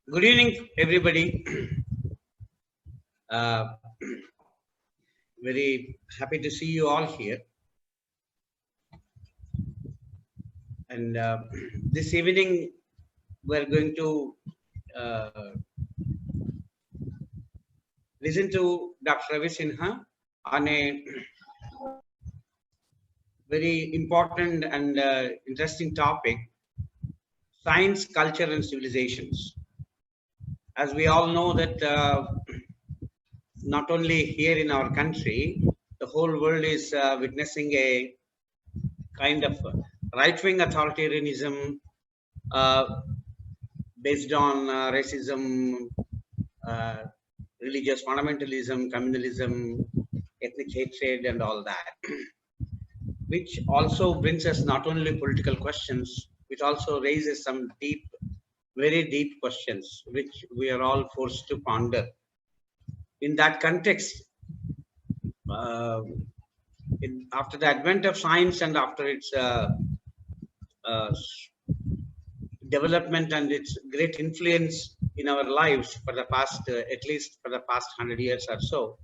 Good evening, everybody. Uh, very happy to see you all here. And this evening, we're going to uh, listen to Dr. Ravi Sinha on a very important and interesting topic: science, culture, and civilizations. As we all know, that not only here in our country, the whole world is witnessing a kind of right-wing authoritarianism uh, based on racism, uh, religious fundamentalism, communalism, ethnic hatred, and all that, which also brings us not only political questions, which also raises some deep, very deep questions, which we are all forced to ponder. In that context, uh, after the advent of science and after its uh, development and its great influence in our lives for the past, at least for the past 100 years or so,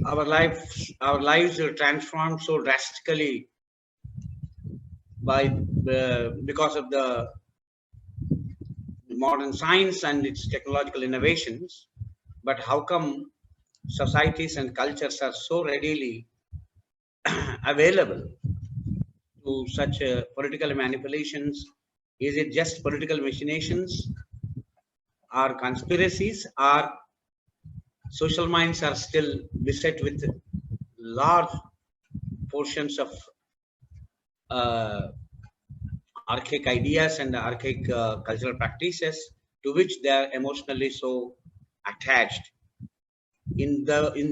our lives are transformed so drastically by because of the modern science and its technological innovations. But how come societies and cultures are so readily available to such political manipulations? Is it just political machinations? Are conspiracies? Are social minds are still beset with large portions of uh, archaic ideas and archaic cultural practices to which they are emotionally so attached? In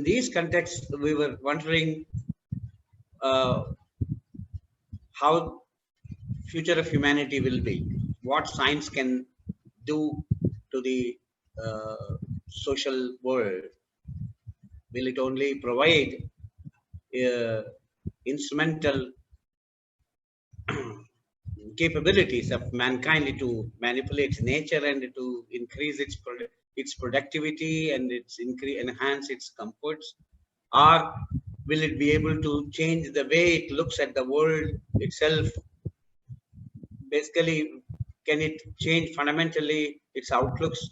these contexts, we were wondering uh, how future of humanity will be, what science can do to the social world. Will it only provide instrumental capabilities of mankind to manipulate nature and to increase its productivity and enhance its comforts, or will it be able to change the way it looks at the world itself? Basically, can it change fundamentally its outlooks?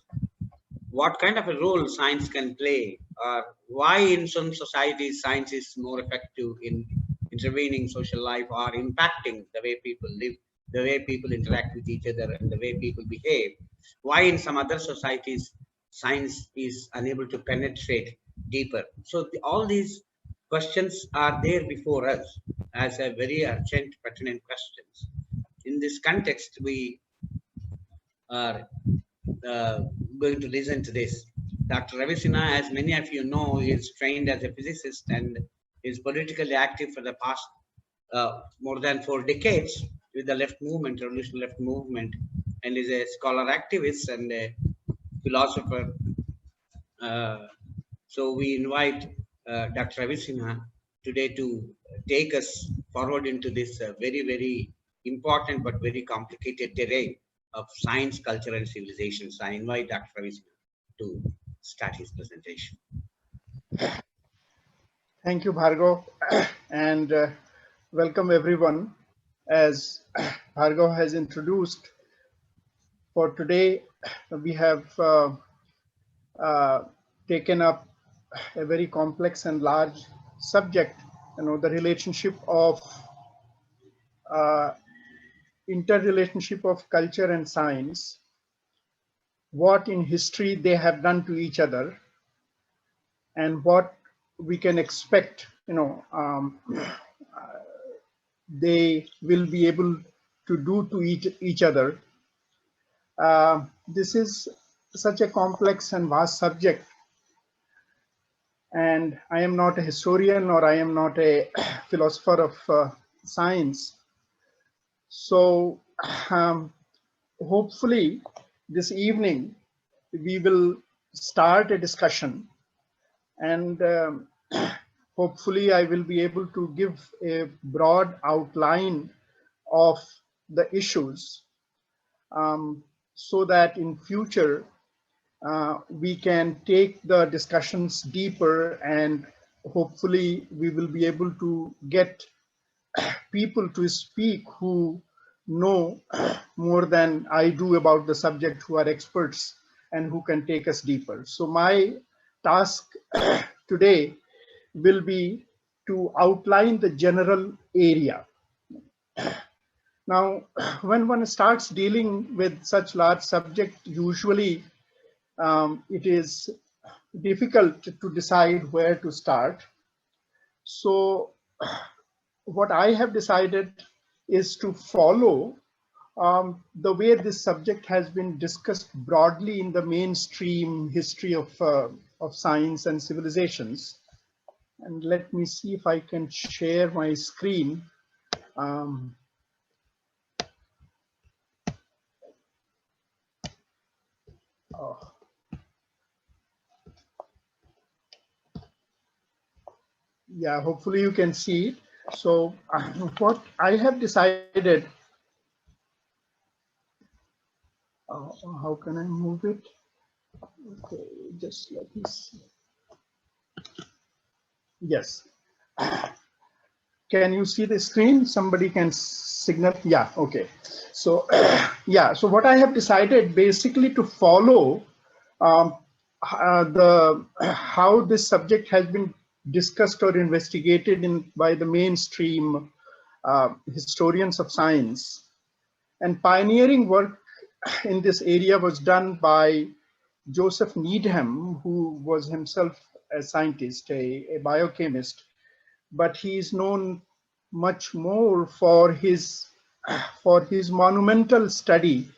What kind of a role science can play, or why in some societies science is more effective in intervening social life or impacting the way people live, the way people interact with each other, and the way people behave? Why in some other societies science is unable to penetrate deeper? So all these questions are there before us as a very urgent, pertinent questions. In this context, we are uh, going to listen to this. Dr. Ravi Sinha, as many of you know, is trained as a physicist and is politically active for the past more than 4 decades with the left movement, revolutionary left movement, and is a scholar activist and a philosopher. So we invite Dr. Ravi Sinha today to take us forward into this very, very important but very complicated terrain of science, culture, and civilizations. I invite Dr. Ravi Sinha to start his presentation. Thank you, Bhargav, and welcome everyone. As Bhargav has introduced, for today we have taken up a very complex and large subject, the relationship of interrelationship of culture and science, what in history they have done to each other, and what we can expect, they will be able to do to each other. This is such a complex and vast subject, and I am not a historian or I am not a philosopher of science. So hopefully this evening we will start a discussion, and hopefully I will be able to give a broad outline of the issues. so that in future we can take the discussions deeper, and hopefully we will be able to get people to speak who know more than I do about the subject, who are experts and who can take us deeper. So my task today will be to outline the general area. Now, when one starts dealing with such large subject, usually it is difficult to decide where to start. So what I have decided is to follow the way this subject has been discussed broadly in the mainstream history of science and civilizations. And let me see if I can share my screen. Um, oh, yeah, hopefully you can see it. So what I have decided, uh, how can I move it? Okay, just let me see. Yes. Can you see the screen? Somebody can signal. Yeah, okay. So, yeah, so what I have decided basically to follow um, how this subject has been discussed or investigated by the mainstream historians of science. And pioneering work in this area was done by Joseph Needham, who was himself a scientist, a biochemist, but he is known much more for his monumental study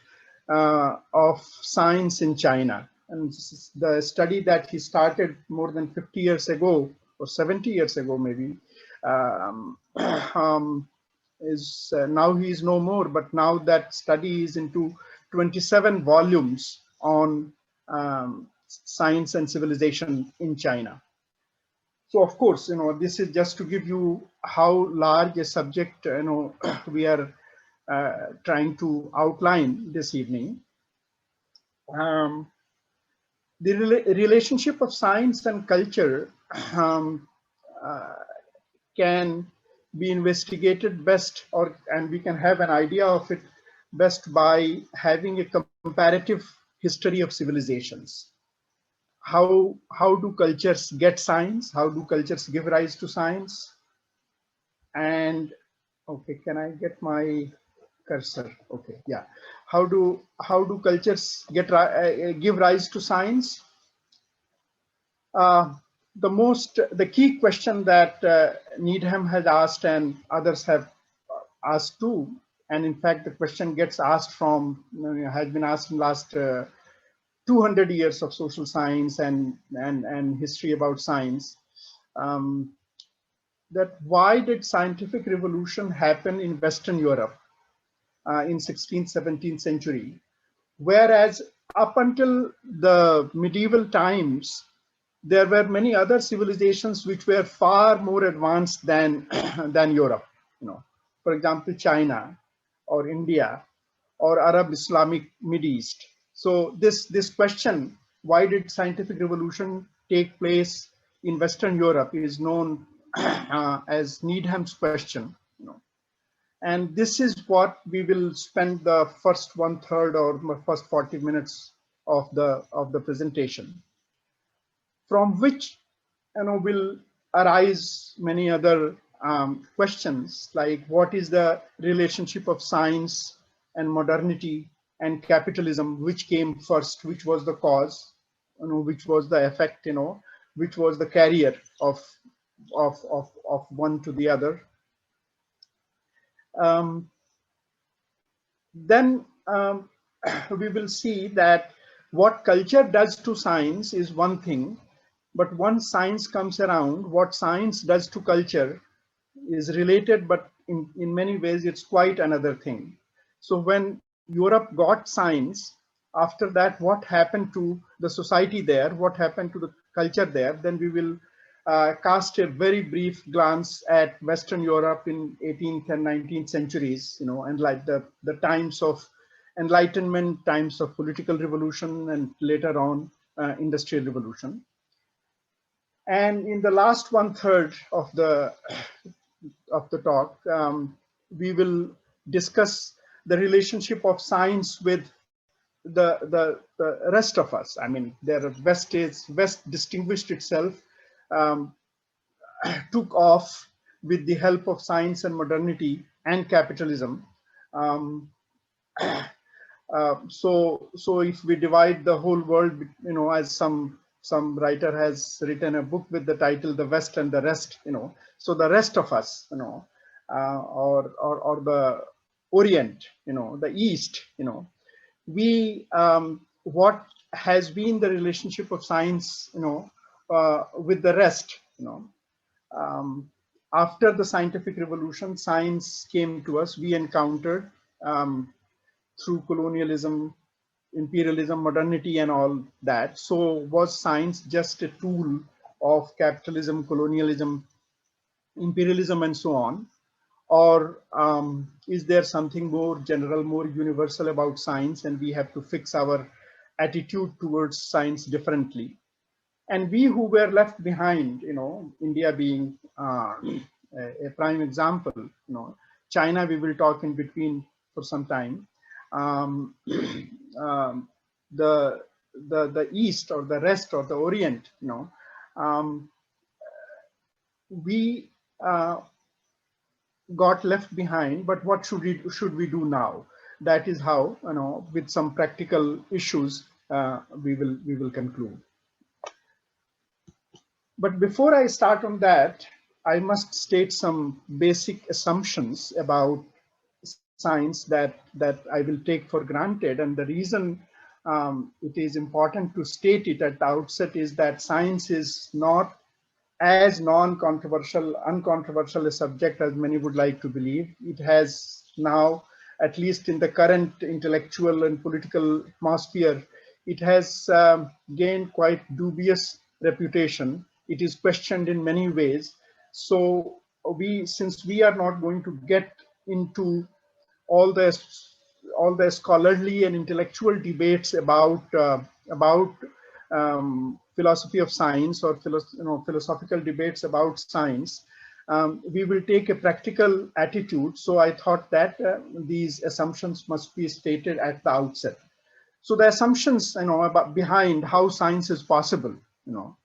of science in China. And the study that he started more than 50 years ago, or 70 years ago maybe, um, is now he is no more, but now that study is into 27 volumes on science and civilization in China. So of course, this is just to give you how large a subject, we are trying to outline this evening. The relationship of science and culture um, uh, can be investigated best, and we can have an idea of it best by having a comparative history of civilizations. How do cultures get science? How do cultures give rise to science? And okay, can I get my cursor? Okay, yeah. How do cultures give rise to science? Uh, the key question that Needham has asked and others have asked too, and in fact the question gets asked from has been asked in last 200 years of social science and history about science. Um, that why did scientific revolution happen in Western Europe in 16th, 17th century, whereas up until the medieval times, there were many other civilizations which were far more advanced than than Europe. For example, China or India or Arab Islamic Mid East. So this question, why did scientific revolution take place in Western Europe, is known as Needham's question. And this is what we will spend the first 1/3 or first 40 minutes of the presentation, from which will arise many other questions, like what is the relationship of science and modernity and capitalism, which came first, which was the cause, which was the effect, which was the carrier of one to the other. Then we will see that what culture does to science is one thing, but once science comes around, what science does to culture is related, but in many ways it's quite another thing. So when Europe got science, after that, what happened to the society there, what happened to the culture there, then we will cast a very brief glance at Western Europe in 18th and 19th centuries, and like the times of Enlightenment, times of political revolution, and later on industrial revolution. And in the last 1/3 of the talk, we will discuss the relationship of science with the rest of us. I mean, West distinguished itself, um, took off with the help of science and modernity and capitalism. Um, so if we divide the whole world, as some writer has written a book with the title "The West and the Rest," so the rest of us, or the Orient, the East, we what has been the relationship of science, with the rest, after the scientific revolution, science came to us. We encountered, through colonialism, imperialism, modernity, and all that. So was science just a tool of capitalism, colonialism, imperialism, and so on? Or is there something more general, more universal about science, and we have to fix our attitude towards science differently? And we who were left behind, India being a prime example, China, we will talk in between for some time. Um, the East, or the rest, or the Orient, we got left behind. But what should we do now? That is how, with some practical issues, we will conclude. But before I start on that, I must state some basic assumptions about science that I will take for granted. And the reason it is important to state it at the outset is that science is not as uncontroversial a subject as many would like to believe. It has now, at least in the current intellectual and political atmosphere, it has gained quite dubious reputation. It is questioned in many ways. So since we are not going to get into all the scholarly and intellectual debates about philosophy of science, or philosophical debates about science, we will take a practical attitude. So I thought that these assumptions must be stated at the outset. So the assumptions, about behind how science is possible,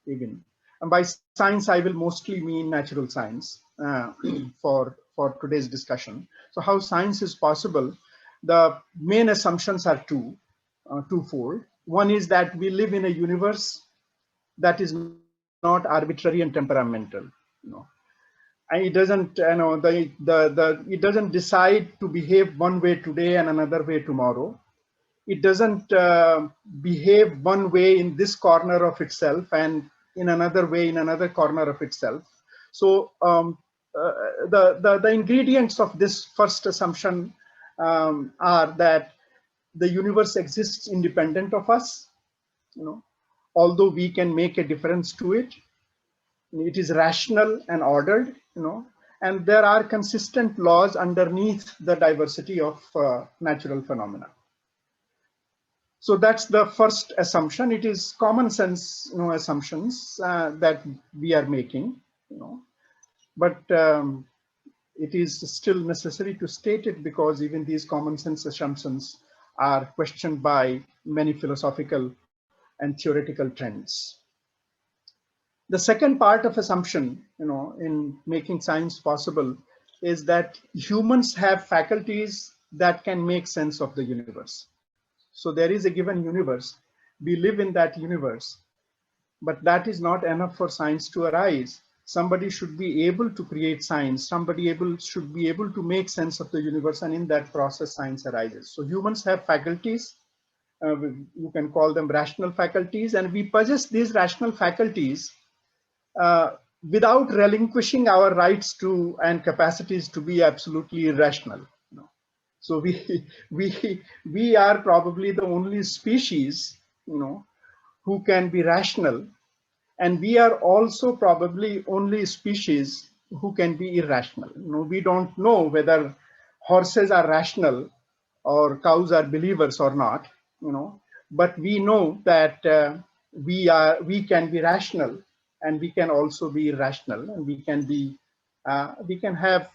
even, and by science I will mostly mean natural science for today's discussion. So how science is possible, the main assumptions are twofold. One is that we live in a universe that is not arbitrary and temperamental. And it doesn't, it doesn't decide to behave one way today and another way tomorrow. It doesn't behave one way in this corner of itself and in another way in another corner of itself. So the ingredients of this first assumption are that the universe exists independent of us, although we can make a difference to it. It is rational and ordered, and there are consistent laws underneath the diversity of natural phenomena. So that's the first assumption. It is common sense, assumptions that we are making, but it is still necessary to state it, because even these common sense assumptions are questioned by many philosophical and theoretical trends. The second part of assumption, in making science possible, is that humans have faculties that can make sense of the universe. So there is a given universe, we live in that universe, but that is not enough for science to arise. Somebody should be able to create science, should be able to make sense of the universe, and in that process science arises. So humans have faculties, you can call them rational faculties, and we possess these rational faculties without relinquishing our rights to and capacities to be absolutely irrational. So we are probably the only species, who can be rational, and we are also probably only species who can be irrational. We don't know whether horses are rational or cows are believers or not, but we know that we can be rational, and we can also be irrational, and we can have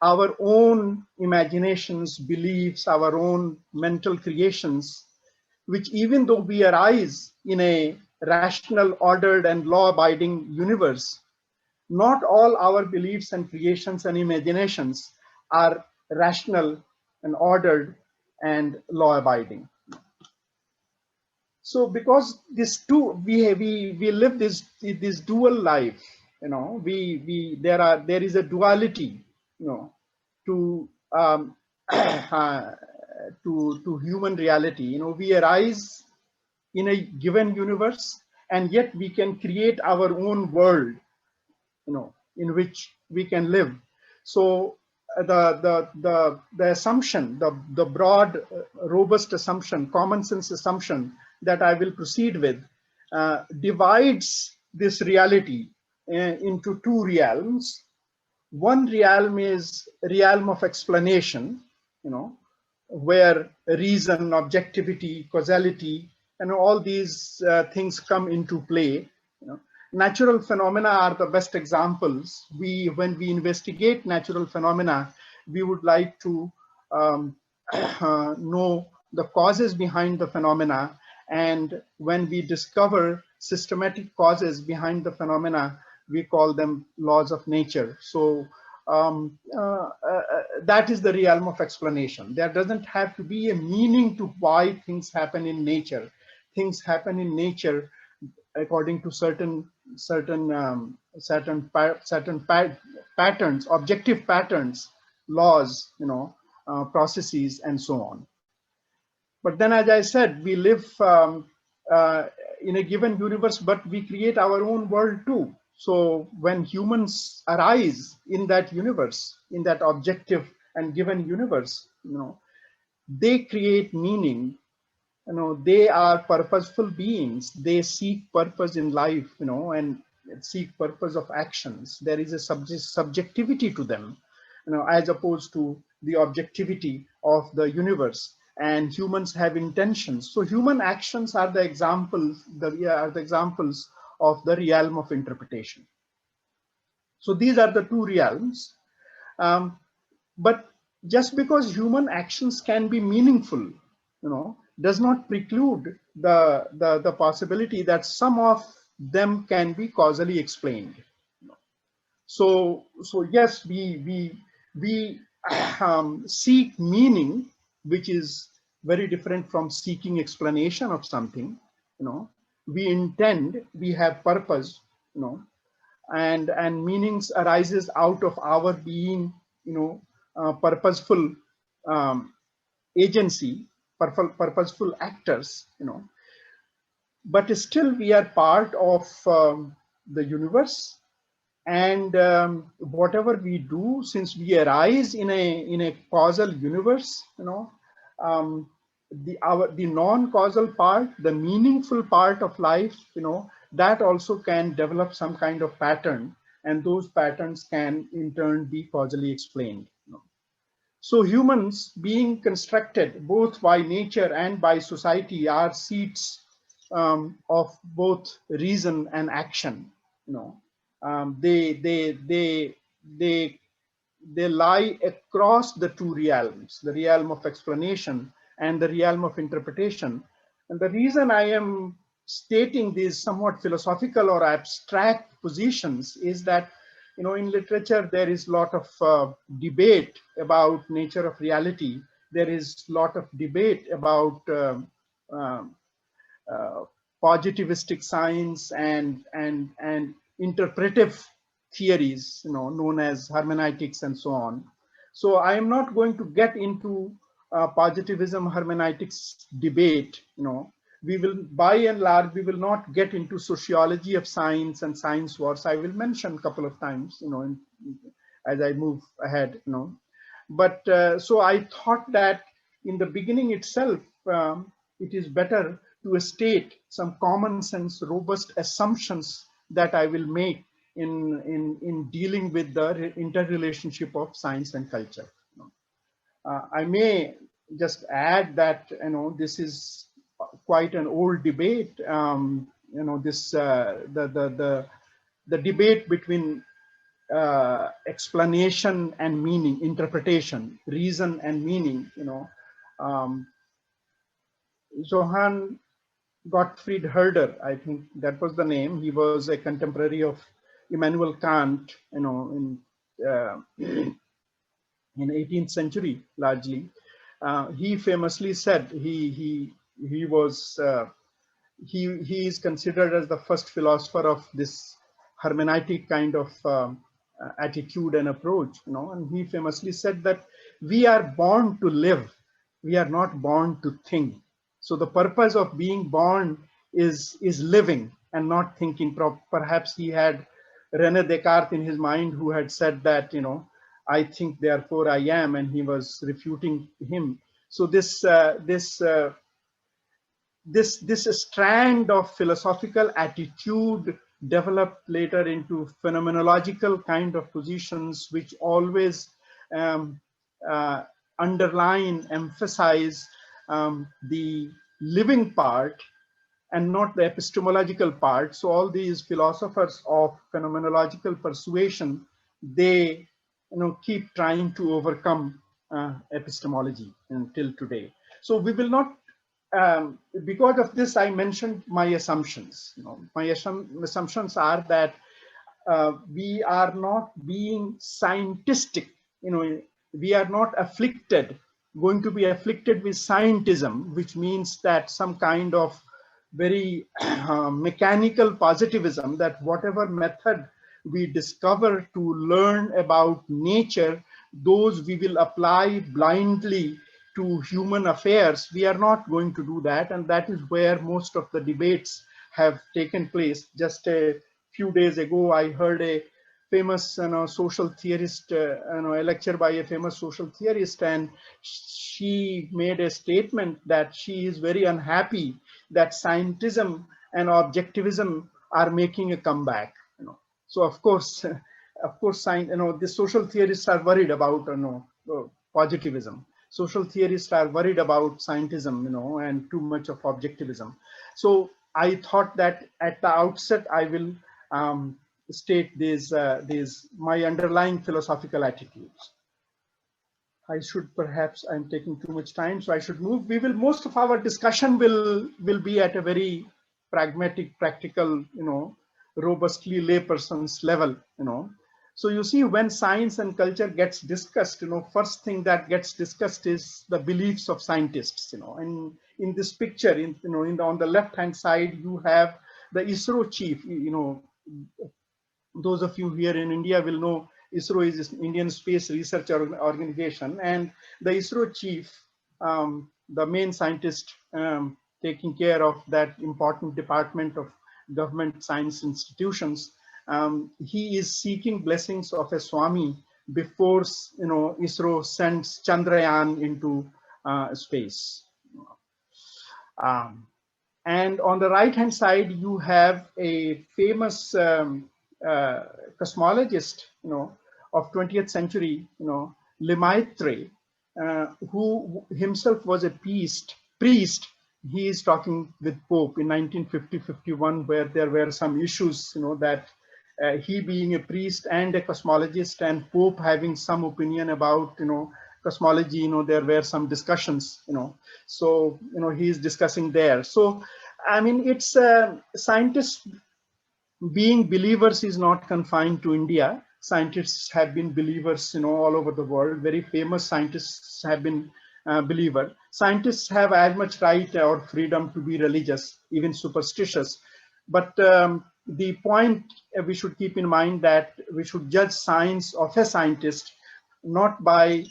our own imaginations, beliefs, our own mental creations, which, even though we arise in a rational, ordered, and law-abiding universe, not all our beliefs and creations and imaginations are rational and ordered and law-abiding. So, because we live this dual life, there is a duality, to to human reality. We arise in a given universe, and yet we can create our own world, in which we can live. So the assumption, the broad, robust assumption, common sense assumption that I will proceed with, divides this reality into two realms. One realm is realm of explanation, where reason, objectivity, causality, and all these things come into play. Natural phenomena are the best examples. When we investigate natural phenomena, we would like to know the causes behind the phenomena. And when we discover systematic causes behind the phenomena, we call them laws of nature. So that is the realm of explanation. There doesn't have to be a meaning to why things happen in nature. Things happen in nature according to certain patterns, objective patterns, laws, processes, and so on. But then, as I said, we live in a given universe, but we create our own world too. So when humans arise in that universe, in that objective and given universe, they create meaning. They are purposeful beings. They seek purpose in life, and seek purpose of actions. There is a subjectivity to them, as opposed to the objectivity of the universe. And humans have intentions. So human actions are the examples, of the realm of interpretation. So these are the two realms. But just because human actions can be meaningful, does not preclude the possibility that some of them can be causally explained. So yes, we seek meaning, which is very different from seeking explanation of something. We intend, we have purpose, and meanings arises out of our being, purposeful agency, purposeful actors, but still we are part of the universe. And whatever we do, since we arise in a causal universe, the non-causal part, the meaningful part of life, that also can develop some kind of pattern, and those patterns can in turn be causally explained. So humans, being constructed both by nature and by society, are seats of both reason and action. They lie across the two realms, the realm of explanation and the realm of interpretation. And the reason I am stating these somewhat philosophical or abstract positions is that, in literature, there is a lot of debate about nature of reality. There is a lot of debate about positivistic science and interpretive theories, known as hermeneutics and so on. So I am not going to get into positivism hermeneutics debate. We will, by and large, we will not get into sociology of science and science wars. I will mention a couple of times, as I move ahead. But so I thought that in the beginning itself, it is better to state some common sense, robust assumptions that I will make in dealing with the interrelationship of science and culture. I may just add that, this is quite an old debate. This the debate between explanation and meaning, interpretation, reason and meaning. Um, Johann Gottfried Herder, I think that was the name. He was a contemporary of Immanuel Kant, in 18th century largely. He famously said he was he is considered as the first philosopher of this hermeneutic kind of attitude and approach, and he famously said that we are born to live, we are not born to think. So the purpose of being born is living and not thinking. Perhaps he had René Descartes in his mind, who had said that, I think, therefore I am, and he was refuting him. So this strand of philosophical attitude developed later into phenomenological kind of positions, which always um, uh, underline, emphasize the living part and not the epistemological part. So all these philosophers of phenomenological persuasion, they keep trying to overcome epistemology until today. So we will not, because of this, I mentioned my assumptions. My assumptions are that we are not being scientistic. We are not going to be afflicted with scientism, which means that some kind of very mechanical positivism, that whatever method we discover to learn about nature, those we will apply blindly to human affairs. We are not going to do that, and that is where most of the debates have taken place. Just a few days ago, I heard a famous social theorist, a lecture by a famous social theorist, and she made a statement that she is very unhappy that scientism and objectivism are making a comeback. So of course, the social theorists are worried about positivism. Social theorists are worried about scientism, and too much of objectivism. So I thought that at the outset I will state these my underlying philosophical attitudes. I should, perhaps I'm taking too much time, so I should move. Most of our discussion will be at a very pragmatic, practical, robustly layperson's level, So you see, when science and culture gets discussed, first thing that gets discussed is the beliefs of scientists, and in this picture, on the left-hand side, you have the ISRO chief. Those of you here in India will know ISRO is Indian Space Research Organization, and the ISRO chief, the main scientist taking care of that important department of government science institutions, he is seeking blessings of a Swami before ISRO sends Chandrayaan into space. And on the right hand side, you have a famous cosmologist, of 20th century, Lemaitre, who himself was a priest. He is talking with Pope in 1950-51, where there were some issues, that he being a priest and a cosmologist, and Pope having some opinion about, cosmology, there were some discussions, so, he is discussing there. So, I mean, it's scientists being believers is not confined to India. Scientists have been believers, all over the world. Very famous scientists have been believers. Scientists have as much right or freedom to be religious, even superstitious. But the point we should keep in mind that we should judge science of a scientist not by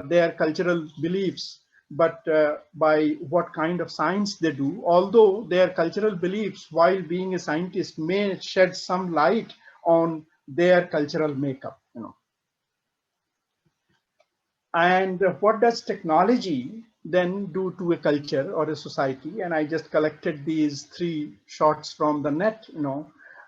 their cultural beliefs, but by what kind of science they do. Although their cultural beliefs, while being a scientist, may shed some light on their cultural makeup. And what does technology then do to a culture or a society? And I just collected these 3 shots from the net.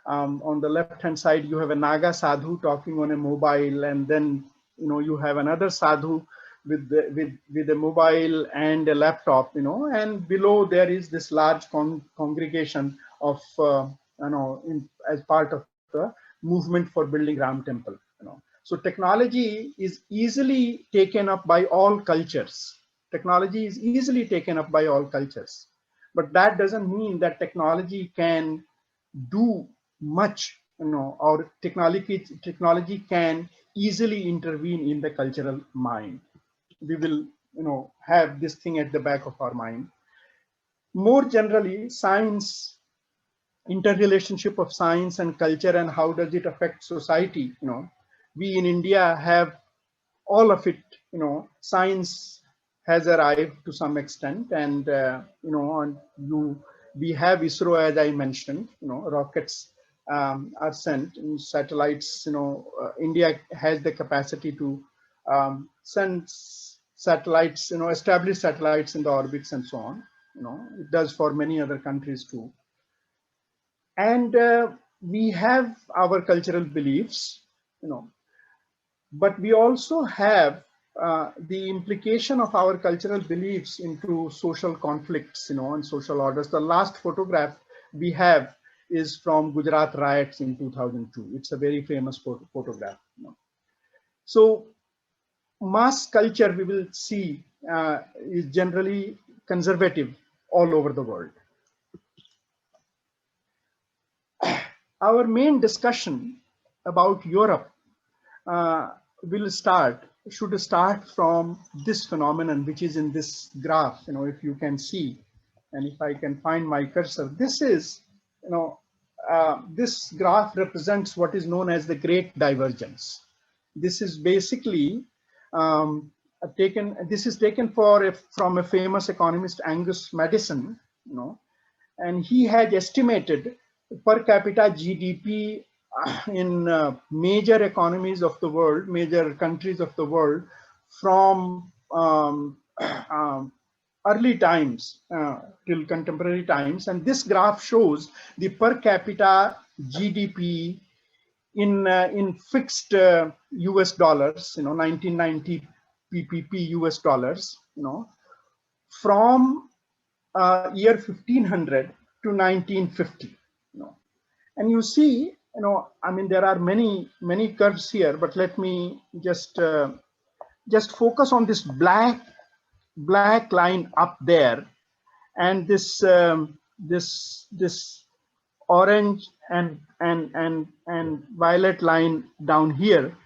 On the left-hand side, you have a Naga sadhu talking on a mobile, and then you have another sadhu with a mobile and a laptop, and below there is this large congregation of as part of the movement for building Ram Temple. So technology is easily taken up by all cultures. Technology is easily taken up by all cultures, but that doesn't mean that technology can do much, or technology can easily intervene in the cultural mind. We will, have this thing at the back of our mind. More generally, science, interrelationship of science and culture, and how does it affect society. We in India have all of it. Science has arrived to some extent, and we have ISRO, as I mentioned. Rockets are sent, and satellites. India has the capacity to send satellites, establish satellites in the orbits and so on. It does for many other countries too. And we have our cultural beliefs, but we also have the implication of our cultural beliefs into social conflicts, and social orders. The last photograph we have is from Gujarat riots in 2002. It's a very famous photograph. So mass culture, we will see, is generally conservative all over the world. Our main discussion about Europe should start from this phenomenon, which is in this graph. If you can see, and if I can find my cursor, this is, this graph represents what is known as the Great Divergence. This is basically taken from a famous economist, Angus Madison, and he had estimated per capita GDP in major economies of the world, major countries of the world, from early times till contemporary times. And this graph shows the per capita GDP in fixed US dollars, 1990 PPP US dollars, from year 1500 to 1950. And you see, there are many curves here, but let me just focus on this black line up there, and this orange and violet line down here.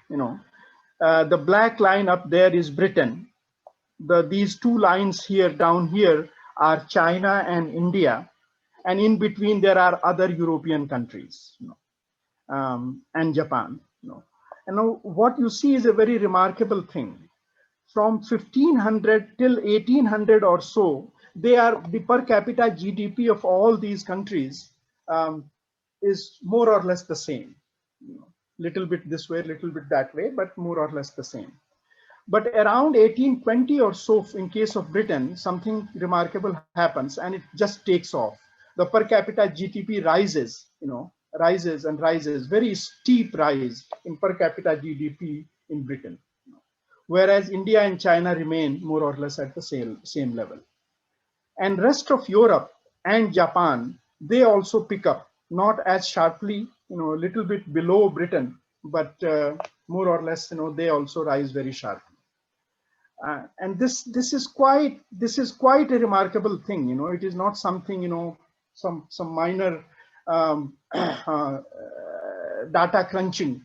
The black line up there is Britain. These two lines here down here are China and India, and in between there are other European countries, and Japan. And now what you see is a very remarkable thing. From 1500 till 1800 or so, the per capita GDP of all these countries is more or less the same. Little bit this way, little bit that way, but more or less the same. But around 1820 or so, in case of Britain, something remarkable happens, and it just takes off. The per capita GDP rises, rises and rises, very steep rise in per capita GDP in Britain, whereas India and China remain more or less at the same level. And rest of Europe and Japan, they also pick up, not as sharply, a little bit below Britain, but more or less, they also rise very sharply. And this is quite a remarkable thing. It is not something, some minor data crunching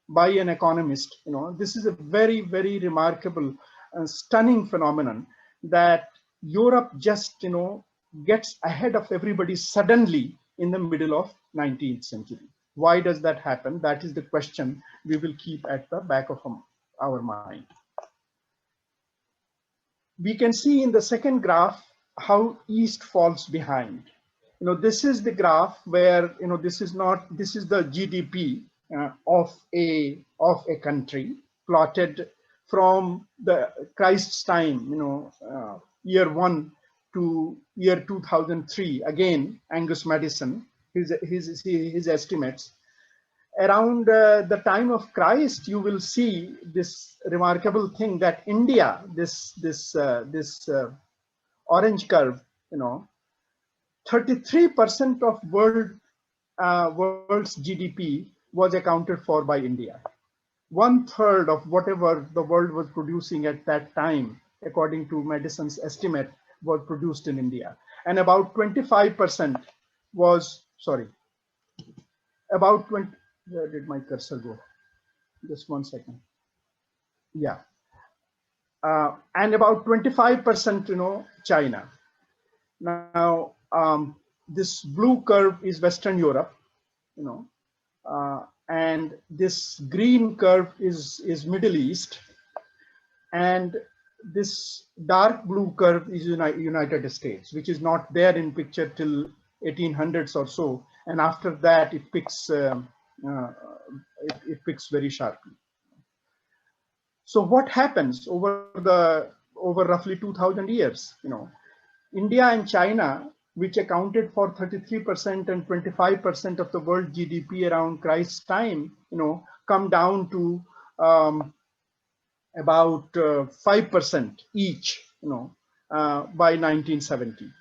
by an economist. This is a very, very remarkable and stunning phenomenon that Europe just, gets ahead of everybody suddenly in the middle of 19th century. Why does that happen? That is the question we will keep at the back of our mind. We can see in the second graph how East falls behind. This is the graph where, this is the GDP of a country plotted from the Christ's time, year 1 to year 2003. Again, Angus Madison, his estimates. around the time of Christ, you will see this remarkable thing that India, this orange curve, 33% of world's GDP was accounted for by India. 1/3 of whatever the world was producing at that time, according to Madison's estimate, was produced in India. And about 25% was, sorry, about 20, where did my cursor go? Just 1 second. Yeah. And about 25%, China. Now, this blue curve is Western Europe, and this green curve is Middle East, and this dark blue curve is United States, which is not there in picture till 1800s or so, and after that it picks it picks very sharply. So what happens over roughly 2000 years? India and China, which accounted for 33% and 25% of the world GDP around Christ's time, come down to about 5% each, by 1970.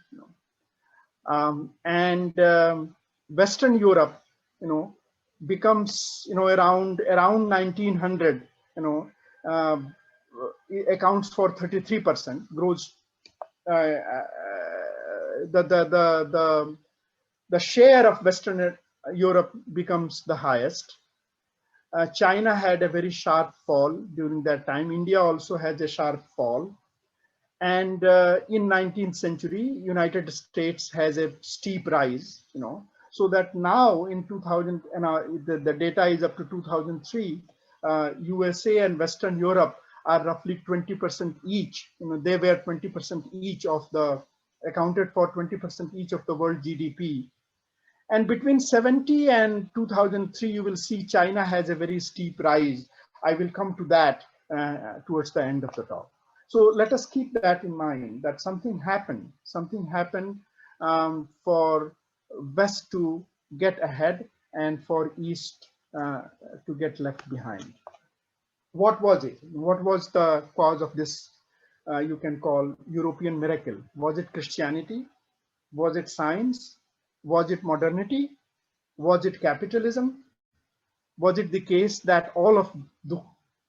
And Western Europe, becomes, around 1900, accounts for 33%, grows. The share of Western Europe becomes the highest. China had a very sharp fall during that time. India also has a sharp fall. And in 19th century, United States has a steep rise, so that now in 2000, and the data is up to 2003, USA and Western Europe are roughly 20% each. They were 20% each of the, accounted for 20% each of the world GDP. And between 70 and 2003, you will see China has a very steep rise. I will come to that towards the end of the talk. So let us keep that in mind, that something happened for West to get ahead and for East to get left behind. What was it? What was the cause of this, you can call European miracle? Was it Christianity? Was it science? Was it modernity? Was it capitalism? Was it the case that all of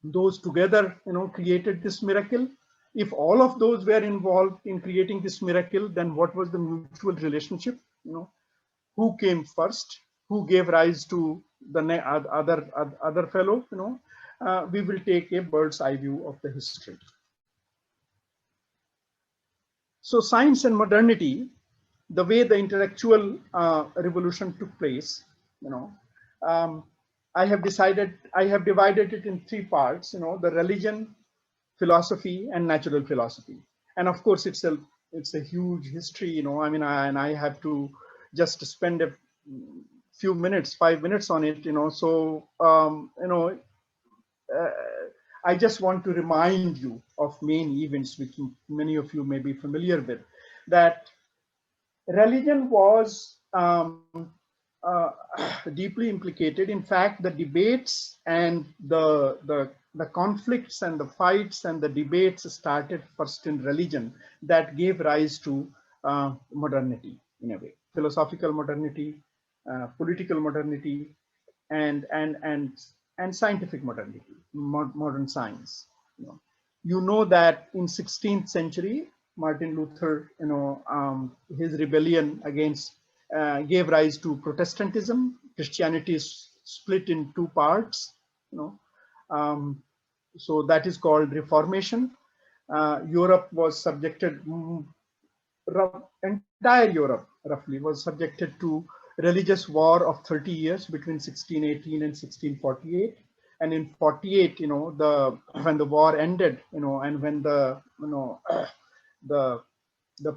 those together, created this miracle? If all of those were involved in creating this miracle, then what was the mutual relationship? Who came first? Who gave rise to the other fellow? We will take a bird's eye view of the history. So science and modernity, the way the intellectual revolution took place, I have divided it in 3 parts, the religion, philosophy, and natural philosophy. And of course, it's a huge history, and I have to just spend a few minutes, 5 minutes on it, so, I just want to remind you of main events, which many of you may be familiar with, that religion was deeply implicated. In fact, the debates and the conflicts and the fights and the debates started first in religion, that gave rise to modernity in a way, philosophical modernity, political modernity, and scientific modernity, modern science. You know that in 16th century, Martin Luther, his rebellion against gave rise to Protestantism. Christianity is split in 2 parts, so that is called Reformation. Europe was subjected, entire Europe roughly was subjected to religious war of 30 years between 1618 and 1648. And in 48, when the war ended, and when the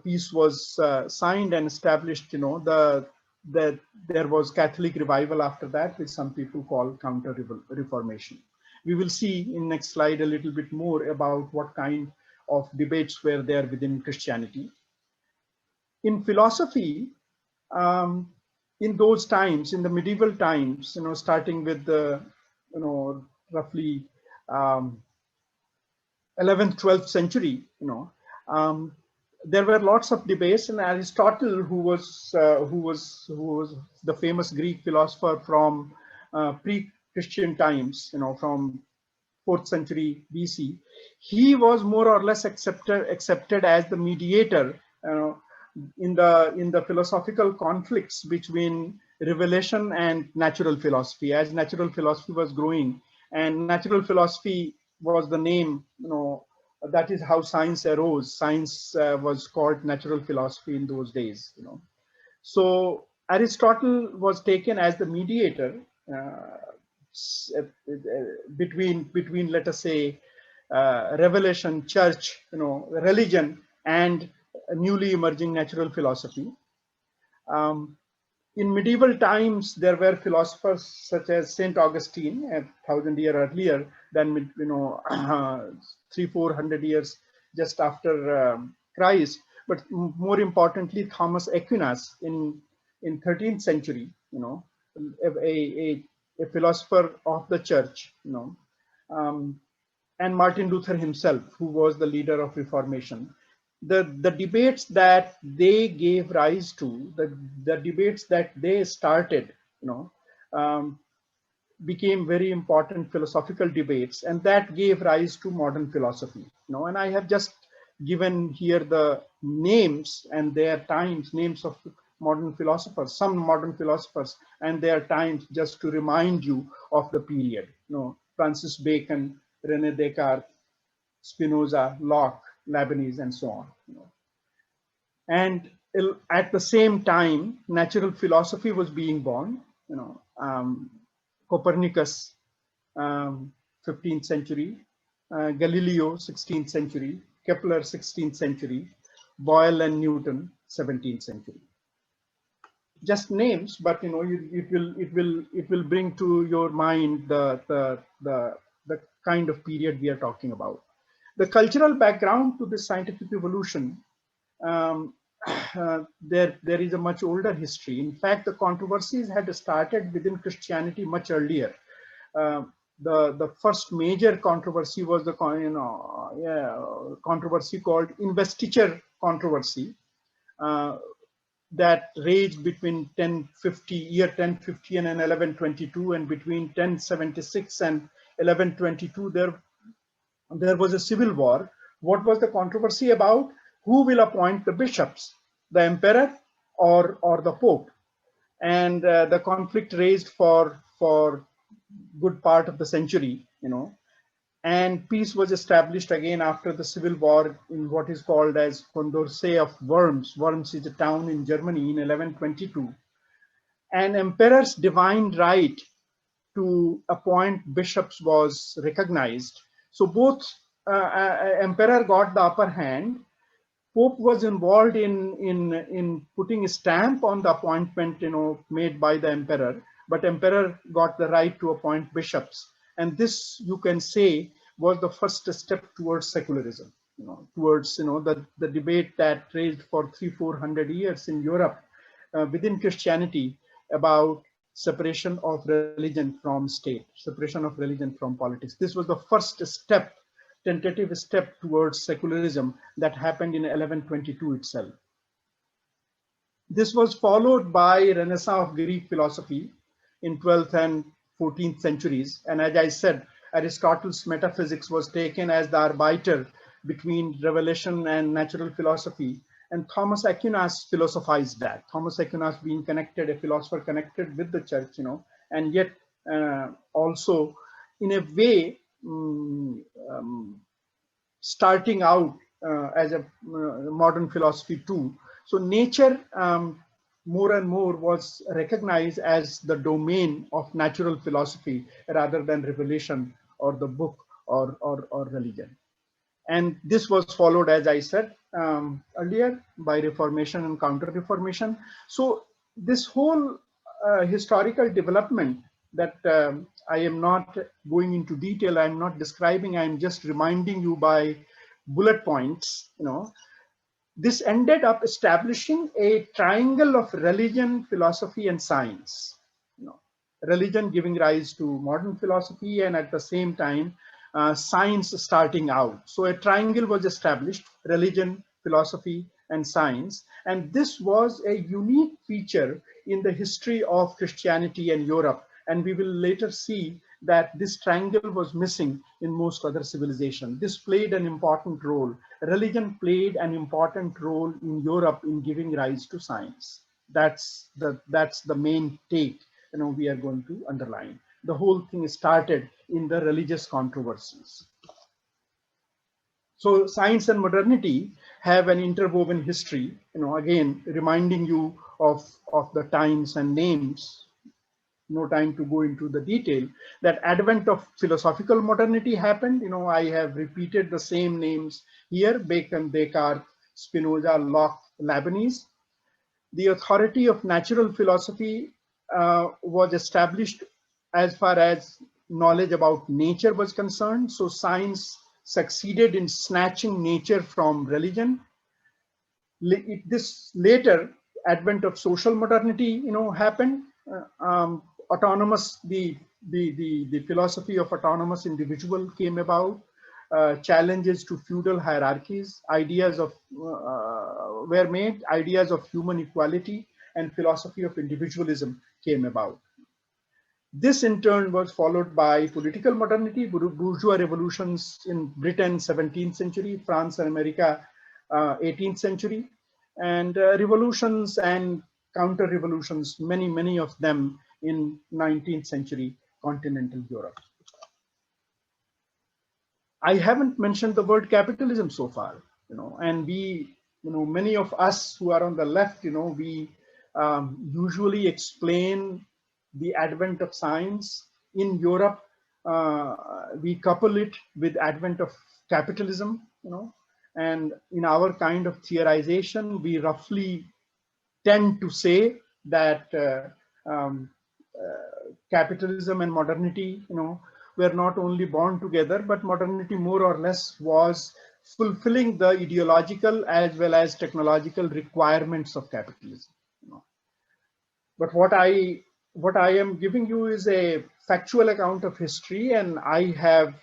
peace was signed and established, there was Catholic revival after that, which some people call counter-reformation. We will see in next slide a little bit more about what kind of debates were there within Christianity. In philosophy, in those times, in the medieval times, starting with the, roughly 11th, 12th century, um, there were lots of debates, and Aristotle, who was the famous Greek philosopher from pre-Christian times, from 4th century BC, he was more or less accepted as the mediator, in the philosophical conflicts between revelation and natural philosophy, as natural philosophy was growing, and natural philosophy was the name, that is how science arose. Science was called natural philosophy in those days, So Aristotle was taken as the mediator between, let us say, revelation, church, religion, and a newly emerging natural philosophy. In medieval times, there were philosophers such as Saint Augustine, 1,000 years earlier than 300-400 years just after Christ. But more importantly, Thomas Aquinas in 13th century, a philosopher of the church, and Martin Luther himself, who was the leader of Reformation. The debates that they gave rise to, the debates that they started, um, became very important philosophical debates, and that gave rise to modern philosophy. And I have just given here the names and their times, names of modern philosophers, some modern philosophers and their times, just to remind you of the period. Francis Bacon, René Descartes, Spinoza, Locke, Leibniz, and so on. And at the same time, natural philosophy was being born. Copernicus, 15th century, Galileo, 16th century, Kepler, 16th century, Boyle and Newton, 17th century. Just names, but it will bring to your mind the kind of period we are talking about. The cultural background to this scientific evolution, there is a much older history. In fact, the controversies had started within Christianity much earlier. The first major controversy was the controversy called investiture controversy, that raged between 1050 and 1122, and between 1076 and 1122 there was a civil war. What was the controversy about? Who will appoint the bishops, the emperor or the pope? And the conflict raged for good part of the century, and peace was established again after the civil war in what is called as Condorcet of Worms. Worms is a town in Germany in 1122. An emperor's divine right to appoint bishops was recognized. So both emperor got the upper hand. Pope was involved in putting a stamp on the appointment, made by the emperor, but emperor got the right to appoint bishops. And this, you can say, was the first step towards secularism, towards, the debate that raged for 300-400 years in Europe within Christianity about separation of religion from state, separation of religion from politics. This was the first step, tentative step towards secularism that happened in 1122 itself. This was followed by Renaissance of Greek philosophy in 12th and 14th centuries. And as I said, Aristotle's metaphysics was taken as the arbiter between revelation and natural philosophy. And Thomas Aquinas philosophized that. Thomas Aquinas being connected, a philosopher connected with the church, and yet also in a way starting out as a modern philosophy too. So nature more and more was recognized as the domain of natural philosophy rather than revelation or the book or religion. And this was followed, as I said earlier, by Reformation and Counter-Reformation. So this whole historical development that I am not going into detail, I'm not describing, I'm just reminding you by bullet points, This ended up establishing a triangle of religion, philosophy, and science. You know, religion giving rise to modern philosophy, and at the same time, science starting out. So a triangle was established: religion, philosophy, and science. And this was a unique feature in the history of Christianity and Europe. And we will later see that this triangle was missing in most other civilizations. This played an important role. Religion played an important role in Europe in giving rise to science. That's the main take, you know, we are going to underline. The whole thing started in the religious controversies. So science and modernity have an interwoven history, you know, again, reminding you of the times and names. No time to go into the detail. That advent of philosophical modernity happened. You know, I have repeated the same names here: Bacon, Descartes, Spinoza, Locke, Leibniz. The authority of natural philosophy was established as far as knowledge about nature was concerned. So science succeeded in snatching nature from religion. This later advent of social modernity, you know, happened. Autonomous, the philosophy of autonomous individual came about. Challenges to feudal hierarchies, ideas of were made, ideas of human equality and philosophy of individualism came about. This in turn was followed by political modernity, bourgeois revolutions in Britain, 17th century, France and America, 18th century, and revolutions and counter-revolutions, many of them in 19th century continental Europe. I haven't mentioned the word capitalism so far, you know, and we, you know, many of us who are on the left, you know, we usually explain the advent of science in Europe. We couple it with advent of capitalism, you know, and in our kind of theorization, we roughly tend to say that capitalism and modernity, you know, were not only born together, but modernity more or less was fulfilling the ideological as well as technological requirements of capitalism. You know. But what I am giving you is a factual account of history, and I have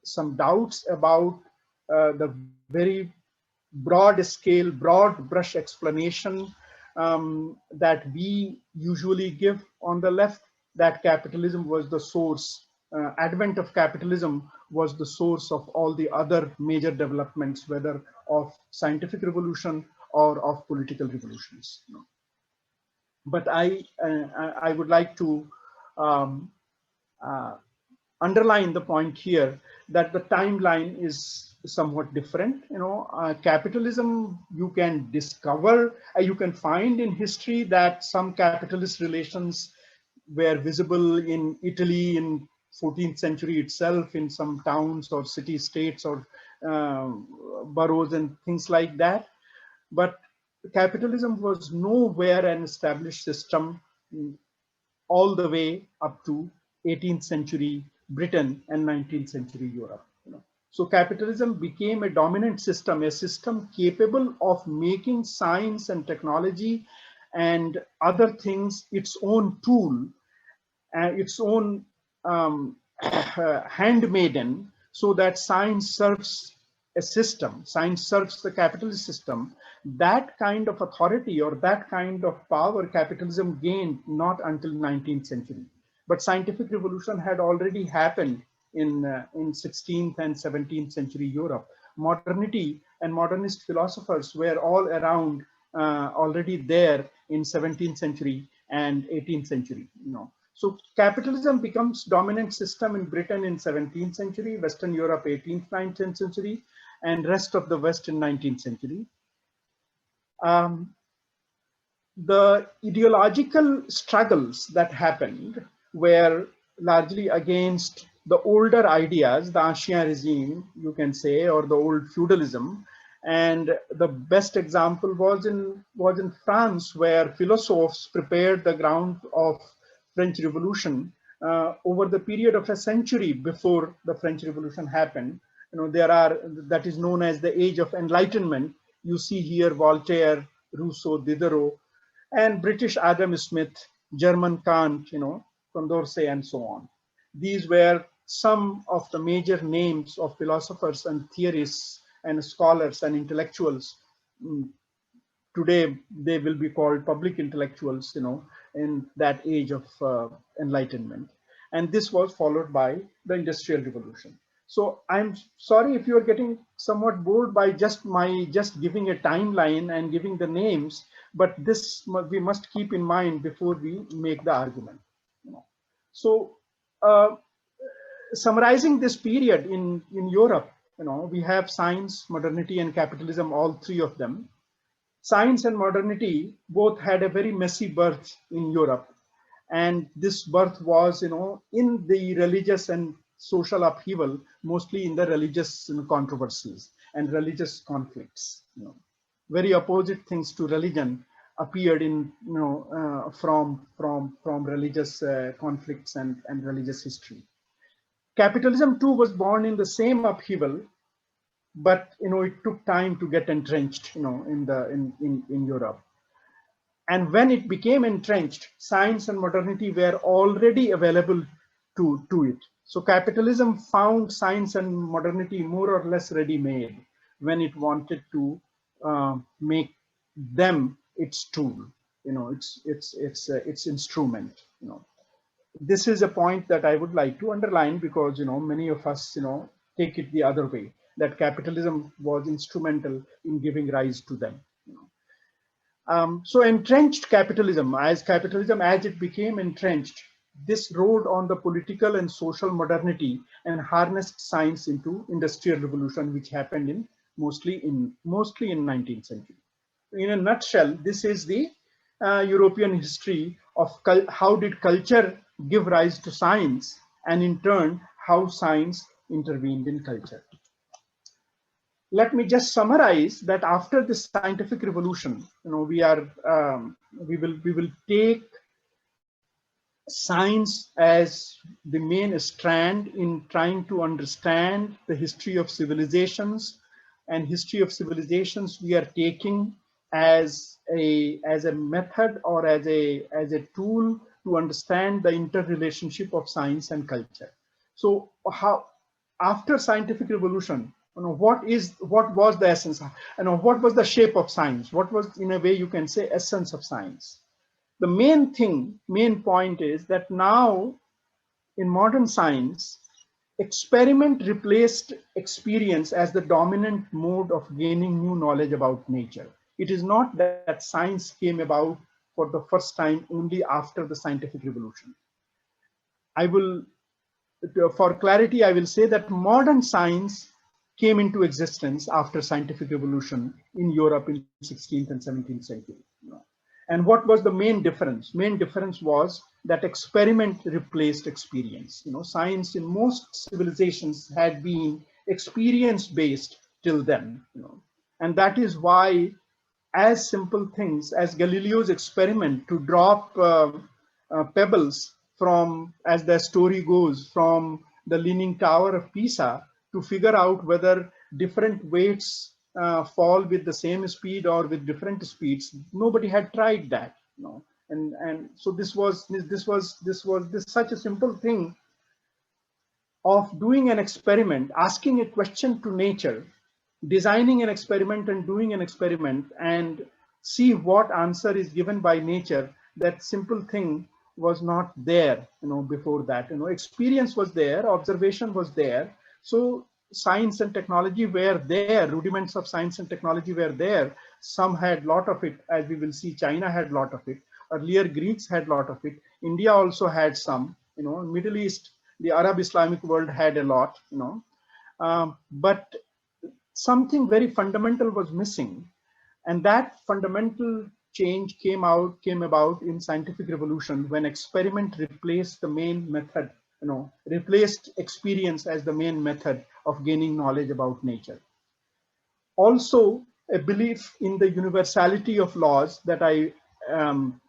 some doubts about the very broad scale, broad brush explanation that we usually give on the left, that capitalism was the source, advent of capitalism was the source of all the other major developments, whether of scientific revolution or of political revolutions. You know. But I would like to underline the point here that the timeline is somewhat different. You know, capitalism, you can discover, you can find in history that some capitalist relations were visible in Italy in 14th century itself, in some towns or city states or boroughs and things like that. But capitalism was nowhere an established system all the way up to 18th century Britain and 19th century Europe. You know. So capitalism became a dominant system, a system capable of making science and technology and other things its own tool, its own handmaiden, so that science serves a system, science serves the capitalist system. That kind of authority or that kind of power capitalism gained not until 19th century. But scientific revolution had already happened in 16th and 17th century Europe. Modernity and modernist philosophers were all around already there in 17th century and 18th century. You know. So capitalism becomes dominant system in Britain in 17th century, Western Europe 18th, 19th century, and rest of the West in 19th century. The ideological struggles that happened were largely against the older ideas, the ancien regime, you can say, or the old feudalism. And the best example was in France, where philosophers prepared the ground of French Revolution over the period of a century before the French Revolution happened. You know, that is known as the Age of Enlightenment You see here Voltaire, Rousseau, Diderot, and British Adam Smith, German Kant, Condorcet, and so on. These were some of the major names of philosophers and theorists and scholars and intellectuals. Today they will be called public intellectuals, in that age of enlightenment. And this was followed by the Industrial Revolution. So I'm sorry if you are getting somewhat bored by just giving a timeline and giving the names, but this we must keep in mind before we make the argument. So uh, summarizing this period in Europe, we have science, modernity, and capitalism, all three of them. Science and modernity both had a very messy birth in Europe. And this birth was, in the religious and social upheaval, mostly in the religious controversies and religious conflicts. Very opposite things to religion appeared in, from religious conflicts and religious history. Capitalism too was born in the same upheaval, but it took time to get entrenched, in Europe. And when it became entrenched, science and modernity were already available to it. So capitalism found science and modernity more or less ready-made when it wanted to make them its tool, its instrument. This is a point that I would like to underline, because many of us take it the other way, that capitalism was instrumental in giving rise to them. So entrenched capitalism, as it became entrenched, this rode on the political and social modernity and harnessed science into Industrial Revolution, which happened mostly in 19th century. In a nutshell, this is the European history of how did culture give rise to science, and in turn, how science intervened in culture. Let me just summarize that after this scientific revolution, we will take science as the main strand in trying to understand the history of civilizations, and history of civilizations we are taking as a method or as a tool to understand the interrelationship of science and culture. So how, after scientific revolution, what was the essence, what was the shape of science, what was, in a way you can say, essence of science? The main point is that now in modern science, experiment replaced experience as the dominant mode of gaining new knowledge about nature. It is not that science came about for the first time only after the scientific revolution. For clarity, I will say that modern science came into existence after scientific revolution in Europe in 16th and 17th century. And what was the main difference? Main difference was that experiment replaced experience. Science in most civilizations had been experience-based till then. And that is why, as simple things as Galileo's experiment to drop pebbles from, as the story goes, from the Leaning Tower of Pisa to figure out whether different weights fall with the same speed or with different speeds. Nobody had tried that, and so this was such a simple thing of doing an experiment, asking a question to nature, designing an experiment and doing an experiment, and see what answer is given by nature. That simple thing was not there, before that. Experience was there, observation was there. So science and technology were there, rudiments of science and technology were there. Some had a lot of it, as we will see. China had a lot of it. Earlier Greeks had a lot of it. India also had some. Middle East, the Arab Islamic world had a lot. But something very fundamental was missing, and that fundamental change came about in scientific revolution, when experiment replaced the main method, replaced experience as the main method of gaining knowledge about nature. Also, a belief in the universality of laws that I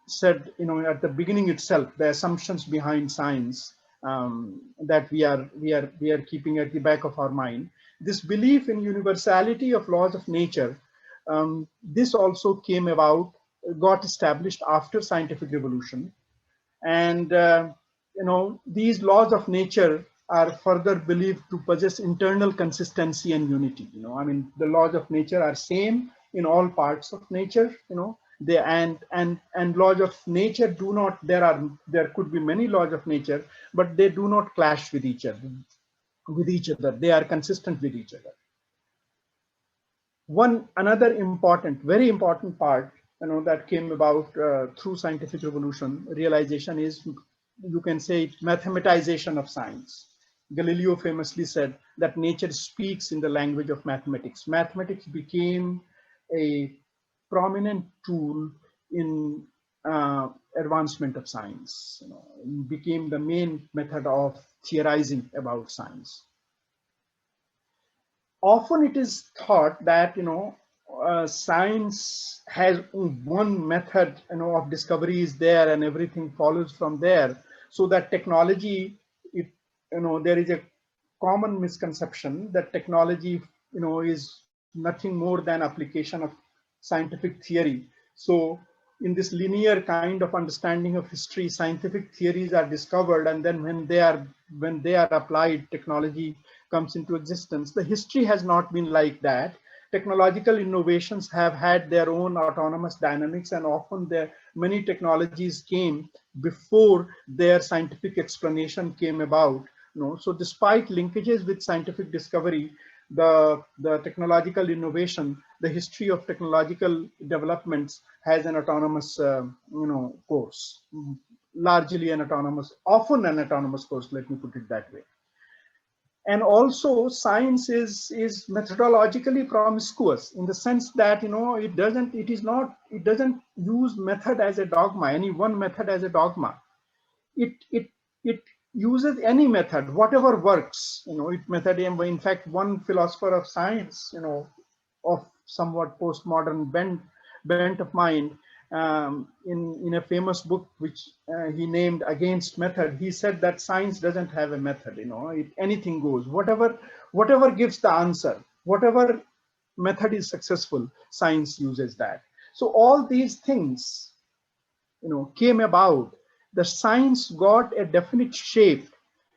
said, at the beginning itself, the assumptions behind science that we are keeping at the back of our mind. This belief in universality of laws of nature This also came about, got established after scientific revolution. And these laws of nature are further believed to possess internal consistency and unity. I mean, the laws of nature are same in all parts of nature. They and laws of nature do not, there could be many laws of nature, but they do not clash with each other. They are consistent with each other. Another important, very important part, that came about through scientific revolution realization is, you can say, mathematization of science. Galileo famously said that nature speaks in the language of mathematics. Mathematics became a prominent tool in advancement of science. It became the main method of theorizing about science. Often it is thought that science has one method of discovery is there and everything follows from there, so that technology, there is a common misconception that technology is nothing more than application of scientific theory. So in this linear kind of understanding of history, scientific theories are discovered, and then when they are applied, technology comes into existence. The history has not been like that. Technological innovations have had their own autonomous dynamics, and often many technologies came before their scientific explanation came about. So despite linkages with scientific discovery, the technological innovation, the history of technological developments has an autonomous course, largely an autonomous, often an autonomous course, let me put it that way. And also science is methodologically promiscuous in the sense that it doesn't use method as a dogma, any one method as a dogma. It uses any method, whatever works. In fact, one philosopher of science, of somewhat postmodern bent of mind, in a famous book which he named Against Method, he said that science doesn't have a method. Anything goes, whatever gives the answer, whatever method is successful, science uses that. So all these things came about. The science got a definite shape,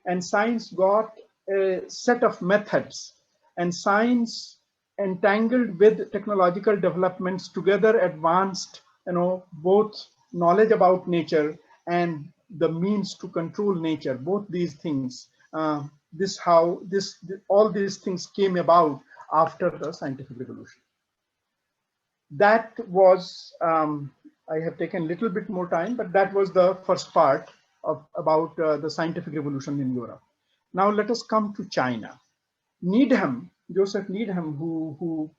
and science got a set of methods, and science entangled with technological developments together advanced both knowledge about nature and the means to control nature, both these things. All these things came about after the scientific revolution. That was, I have taken a little bit more time, but that was the first part about the scientific revolution in Europe. Now let us come to China. Needham, Joseph Needham, who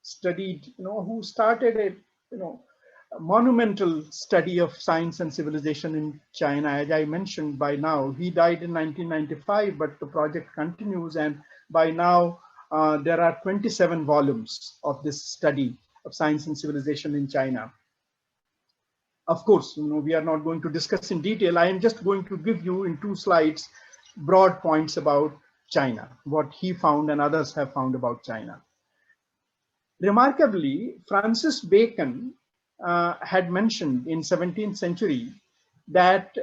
studied, who started a monumental study of science and civilization in China. As I mentioned, by now he died in 1995, but the project continues, and by now there are 27 volumes of this study of science and civilization in China. Of course, we are not going to discuss in detail. I am just going to give you in 2 slides broad points about China, what he found and others have found about China. Remarkably, Francis Bacon had mentioned in 17th century that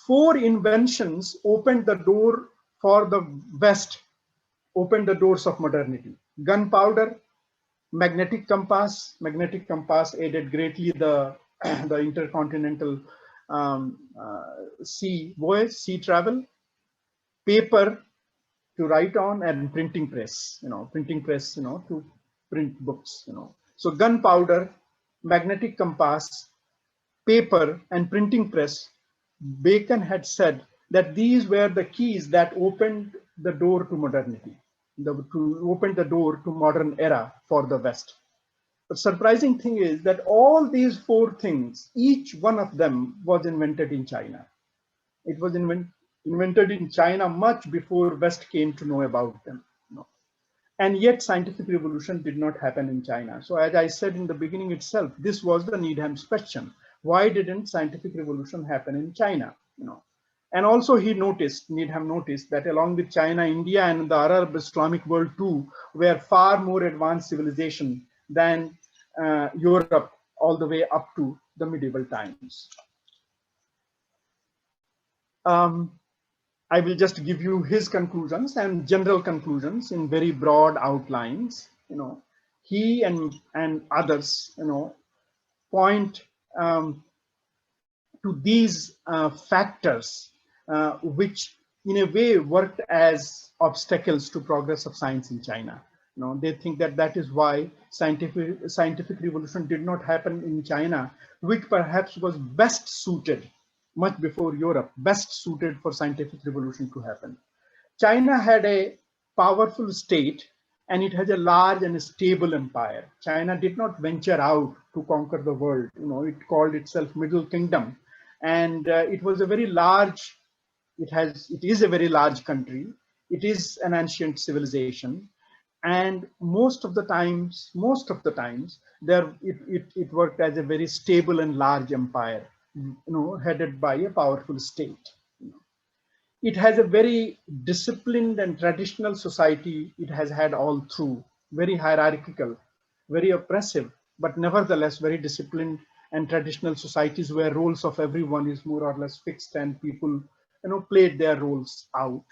4 inventions opened the door for the West, opened the doors of modernity. Gunpowder, magnetic compass aided greatly the intercontinental sea voyage, sea travel. Paper to write on, and printing press, to print books, So gunpowder, magnetic compass, paper, and printing press, Bacon had said that these were the keys that opened the door to modernity, opened the door to modern era for the West. The surprising thing is that all these 4 things, each one of them was invented in China. It was invented in China much before West came to know about them. And yet scientific revolution did not happen in China. So as I said in the beginning itself, this was the Needham's question. Why didn't scientific revolution happen in China? And also Needham noticed that along with China, India and the Arab Islamic world too were far more advanced civilization than Europe all the way up to the medieval times. I will just give you his conclusions and general conclusions in very broad outlines. He and others, point to these factors which in a way worked as obstacles to progress of science in China. They think that that is why scientific revolution did not happen in China, which perhaps was best suited, much before Europe, best suited for scientific revolution to happen. China had a powerful state and it has a large and stable empire. China did not venture out to conquer the world. It called itself Middle Kingdom, and it was a very large. It is a very large country. It is an ancient civilization, and most of the times, it worked as a very stable and large empire, headed by a powerful state. It has a very disciplined and traditional society. It has had all through, very hierarchical, very oppressive, but nevertheless very disciplined and traditional societies where roles of everyone is more or less fixed and people, played their roles out,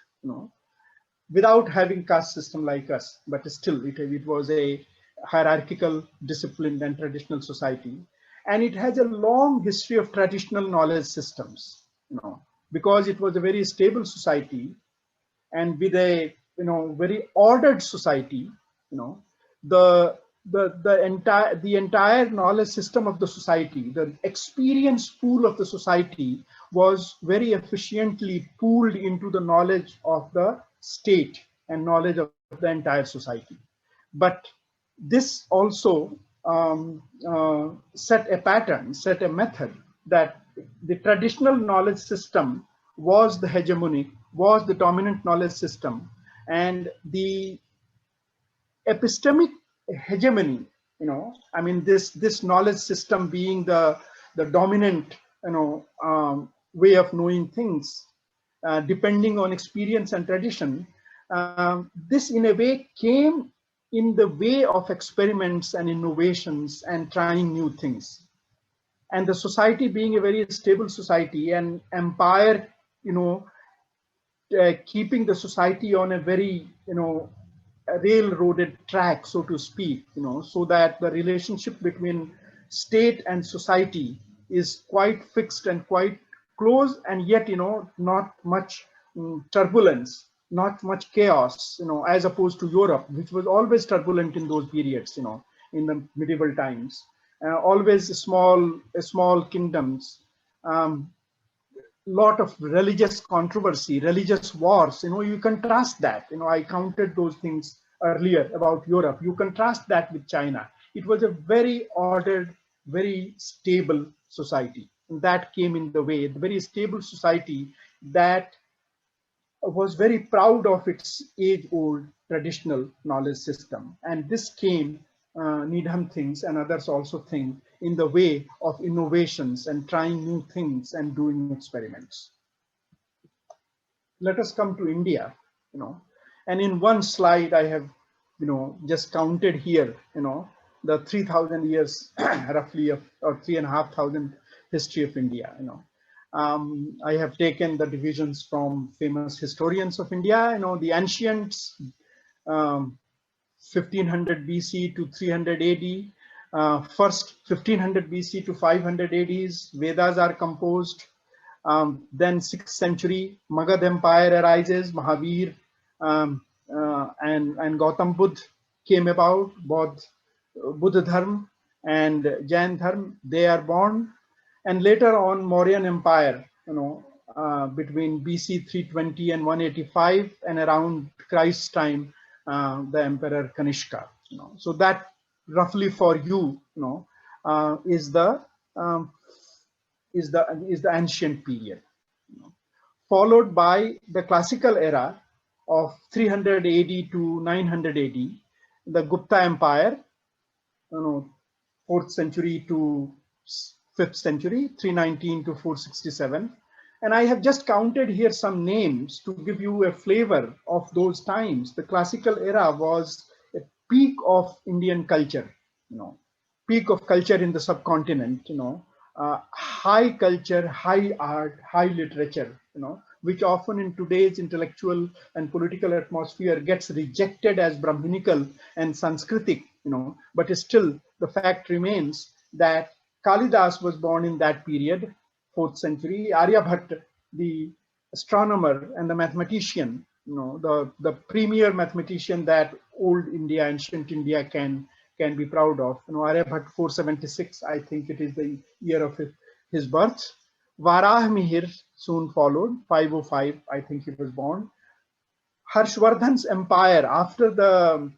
without having caste system like us, but still it was a hierarchical, disciplined and traditional society. And it has a long history of traditional knowledge systems, because it was a very stable society and with a very ordered society. The entire knowledge system of the society, the experience pool of the society, was very efficiently pooled into the knowledge of the state and knowledge of the entire society. But this also set a pattern, set a method, that the traditional knowledge system was the hegemonic, was the dominant knowledge system, and the epistemic hegemony, this knowledge system being the dominant, way of knowing things, depending on experience and tradition. This in a way came in the way of experiments and innovations and trying new things. And the society being a very stable society, and empire, keeping the society on a very, a railroaded track, so to speak, so that the relationship between state and society is quite fixed and quite close, and yet, not much turbulence, not much chaos, as opposed to Europe, which was always turbulent in those periods, in the medieval times. Always small kingdoms, lot of religious controversy, religious wars. You contrast that. I counted those things earlier about Europe. You contrast that with China. It was a very ordered, very stable society. And that came in the way, the very stable society that was very proud of its age-old traditional knowledge system. And this came, Needham thinks, and others also think, in the way of innovations and trying new things and doing experiments. Let us come to India, and in one slide I have, just counted here, the 3,000 years roughly of, or 3,500 history of India. I have taken the divisions from famous historians of India, the ancients, 1500 BC to 300 AD. First 1500 BC to 500 ADs, Vedas are composed. Then 6th century, Magad Empire arises, Mahavir and Gautam Buddha came about, both Buddha Dharma and Jain Dharma, they are born. And later on, Mauryan Empire, between BC 320 and 185, and around Christ's time, the Emperor Kanishka. So that roughly for you, is the ancient period, followed by the classical era of 300 AD to 900 AD, the Gupta Empire, 4th century to 5th century, 319 to 467. And I have just counted here some names to give you a flavor of those times. The classical era was a peak of Indian culture. peak of culture in the subcontinent, high culture, high art, high literature, which often in today's intellectual and political atmosphere gets rejected as Brahminical and Sanskritic, but still the fact remains that Kalidas was born in that period, 4th century. Aryabhatta, the astronomer and the mathematician, the premier mathematician that old India, ancient India can be proud of. Aryabhatta 476, I think it is the year of his birth. Varah soon followed, 505, I think he was born. Harshvardhan's empire after the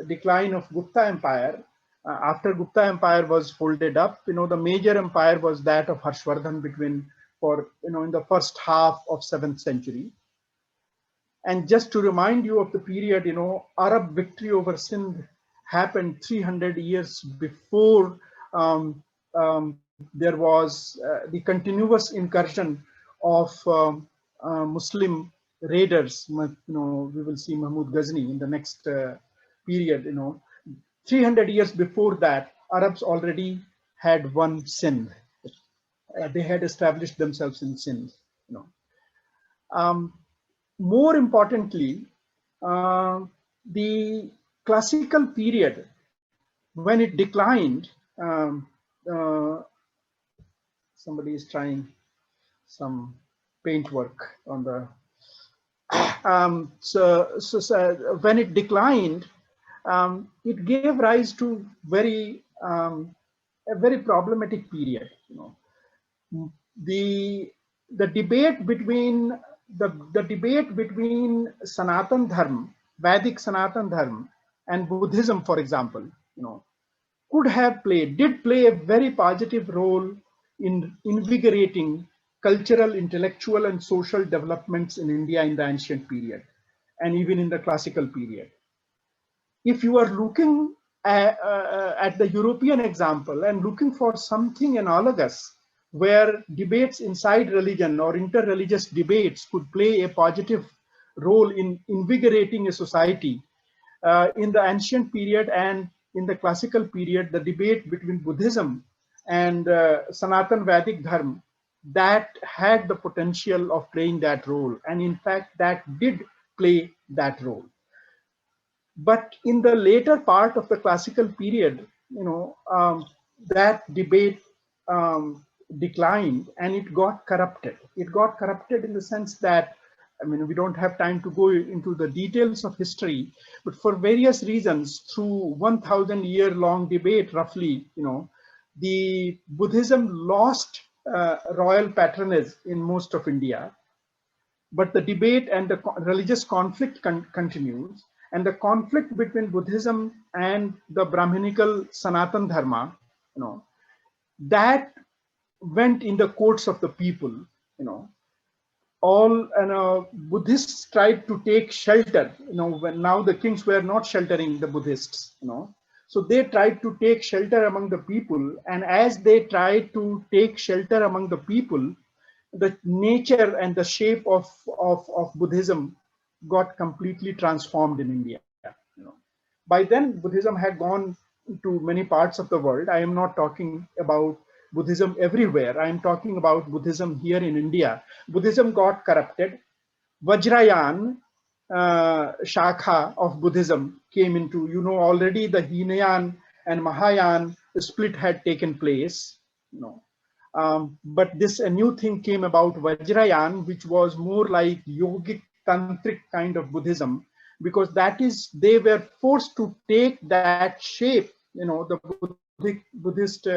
decline of Gupta Empire, after Gupta Empire was folded up, the major empire was that of Harshvardhan in the first half of 7th century. And just to remind you of the period, Arab victory over Sindh happened 300 years before there was the continuous incursion of Muslim raiders. We will see Mahmud Ghazni in the next period. 300 years before that, Arabs already had won Sindh. They had established themselves in Sindh. More importantly, the classical period, when it declined, somebody is trying some paint work on the. So when it declined, it gave rise to a very problematic period. The debate between the debate between Sanatan Dharma, Vedic Sanatan Dharma, and Buddhism, for example, did play a very positive role in invigorating cultural, intellectual, and social developments in India in the ancient period, and even in the classical period. If you are looking at the European example and looking for something analogous, where debates inside religion or interreligious debates could play a positive role in invigorating a society, in the ancient period and in the classical period, the debate between Buddhism and Sanatan Vedic Dharma, that had the potential of playing that role. And in fact, that did play that role. But in the later part of the classical period, that debate declined and it got corrupted. It got corrupted in the sense that, we don't have time to go into the details of history, but for various reasons, through 1,000-year-long debate, roughly, the Buddhism lost royal patronage in most of India, but the debate and the religious conflict continues. And the conflict between Buddhism and the Brahminical Sanatan Dharma, that went in the courts of the people. All Buddhists tried to take shelter. When now the kings were not sheltering the Buddhists. So they tried to take shelter among the people, and as they tried to take shelter among the people, the nature and the shape of Buddhism got completely transformed in India. By then, Buddhism had gone to many parts of the world. I am not talking about Buddhism everywhere. I am talking about Buddhism here in India. Buddhism got corrupted. Vajrayana Shakha of Buddhism came into, already the Hinayan and Mahayana split had taken place. But a new thing came about, Vajrayana, which was more like yogic tantric kind of Buddhism, because they were forced to take that shape, the Buddhist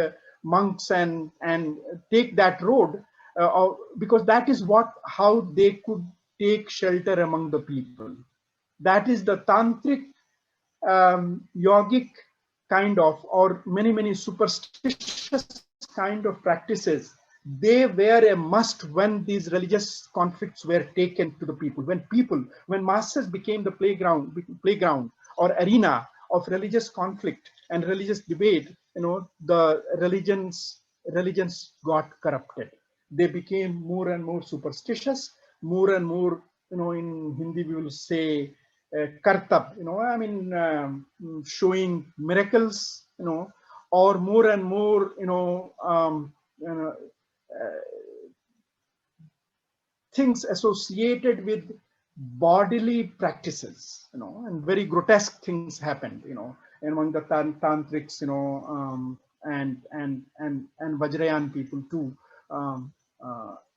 monks and take that road, because that is how they could take shelter among the people. That is the tantric, yogic kind of, or many superstitious kind of practices. They were a must when these religious conflicts were taken to the people. When masses became the playground or arena of religious conflict and religious debate, the religions got corrupted. They became more and more superstitious, more and more, in Hindi we will say, kartab, I mean, showing miracles, or more and more, things associated with bodily practices, and very grotesque things happened, among the tantrics, and Vajrayan people too,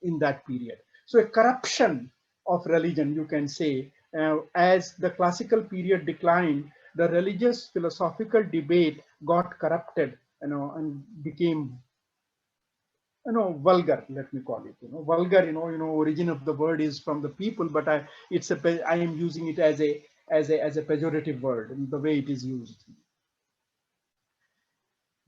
in that period. So a corruption of religion, you can say, as the classical period declined, the religious philosophical debate got corrupted, and became, vulgar, let me call it, vulgar, origin of the word is from the people, but I am using it as a pejorative word, the way it is used.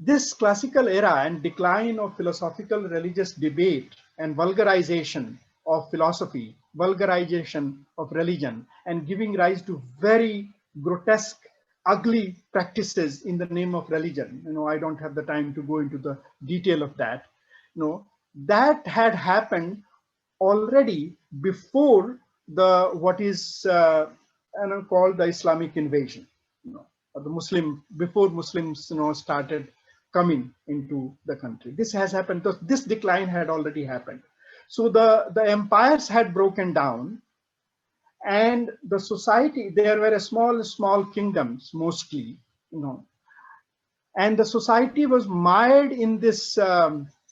This classical era and decline of philosophical religious debate and vulgarization of philosophy, vulgarization of religion, and giving rise to very grotesque, ugly practices in the name of religion. I don't have the time to go into the detail of that. That had happened already before the what is called the Islamic invasion. Or the before Muslims started coming into the country. This has happened. This decline had already happened. So the empires had broken down, and the society, there were small kingdoms mostly, and the society was mired in this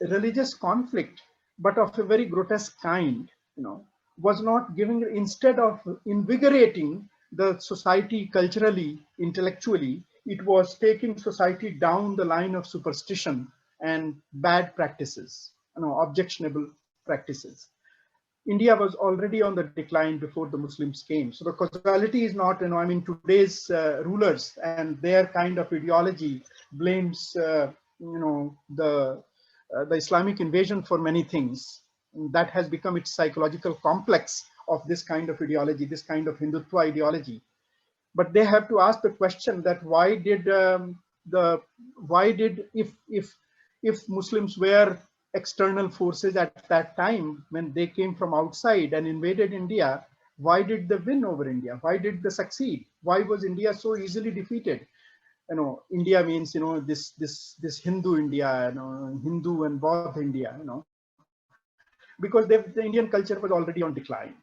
religious conflict, but of a very grotesque kind, was not giving, instead of invigorating the society culturally, intellectually, it was taking society down the line of superstition and bad practices, objectionable practices. India was already on the decline before the Muslims came. So the causality is not, I mean, today's rulers and their kind of ideology blames, the Islamic invasion for many things. That has become its psychological complex of this kind of ideology, this kind of Hindutva ideology. But they have to ask the question that why did if Muslims were external forces at that time, when they came from outside and invaded India, why did they win over India? Why did they succeed? Why was India so easily defeated? India means, this Hindu India, Hindu and Bauth India, because the Indian culture was already on decline.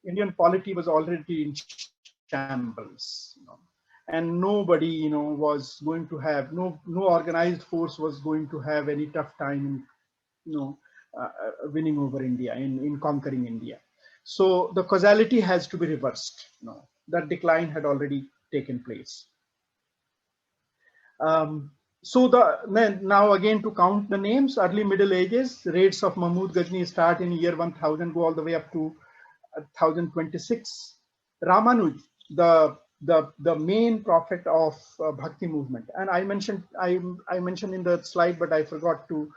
Indian polity was already in shambles, and nobody, was going to have, no organized force was going to have any tough time in, winning over India, in conquering India. So the causality has to be reversed. That decline had already taken place. So now again, to count the names, early Middle Ages, raids of Mahmud Ghazni start in year 1000, go all the way up to 1026. Ramanuj, the main prophet of Bhakti movement, and I mentioned in the slide, but I forgot to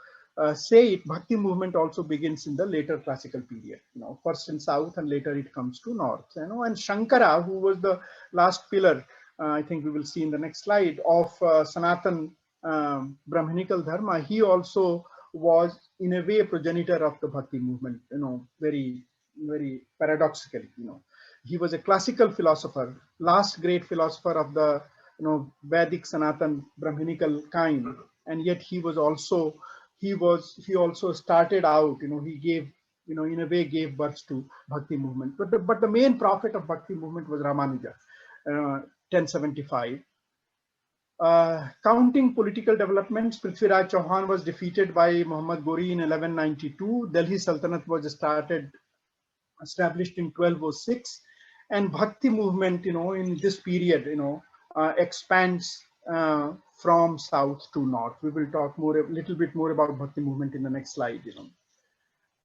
say it. Bhakti movement also begins in the later classical period. First in south and later it comes to north. And Shankara, who was the last pillar, I think we will see in the next slide, of Sanatan Brahminical Dharma, he also was in a way a progenitor of the Bhakti movement. Very paradoxically. He was a classical philosopher, last great philosopher of the Vedic Sanatan Brahminical kind, and yet he also started out. He gave, in a way, gave birth to Bhakti movement. But the main prophet of Bhakti movement was Ramanuja, 1075. Counting political developments, Prithviraj Chauhan was defeated by Muhammad Ghori in 1192. Delhi Sultanate was established in 1206, and Bhakti movement, in this period, expands from south to north. We will talk a little bit more about Bhakti movement in the next slide.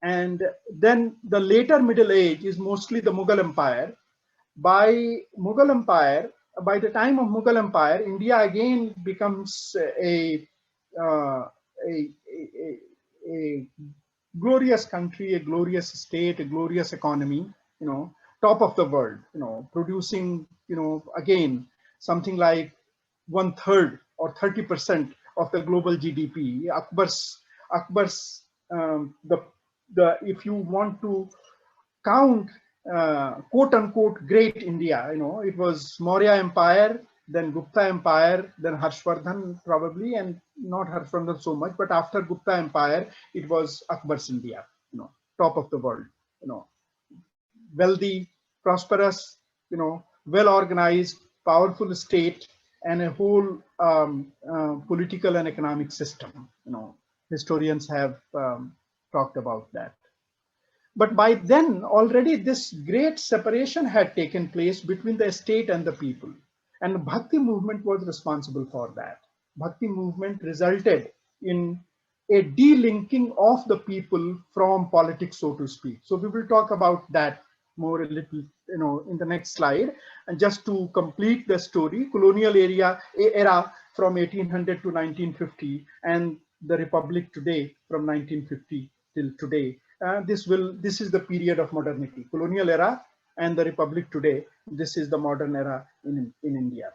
And then the later Middle Age is mostly the Mughal Empire. By the time of Mughal Empire, India again becomes a glorious country, a glorious state, a glorious economy, top of the world, producing, again, something like 1/3 or 30% of the global GDP. Akbar's if you want to count quote unquote great India. It was Maurya Empire, then Gupta Empire, then Harshvardhan probably, and not Harshvardhan so much, but after Gupta Empire, it was Akbar's India, top of the world, wealthy, prosperous, well organized, powerful state, and a whole political and economic system. Historians have talked about that. But by then, already this great separation had taken place between the state and the people. And the Bhakti movement was responsible for that. Bhakti movement resulted in a delinking of the people from politics, so to speak. So we will talk about that more a little, in the next slide. And just to complete the story, colonial era from 1800 to 1950, and the Republic today from 1950 till today. This is the period of modernity. Colonial era and the Republic today. This is the modern era in India.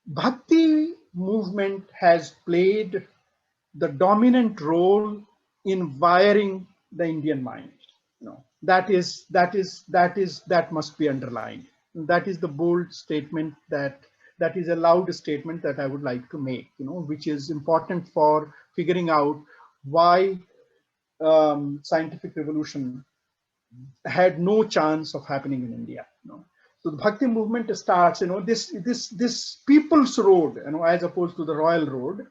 Bhakti movement has played the dominant role in wiring the Indian mind. That must be underlined. That is the bold statement, that is a loud statement that I would like to make, which is important for figuring out why scientific revolution had no chance of happening in India. So the Bhakti movement starts, this people's road, as opposed to the royal road,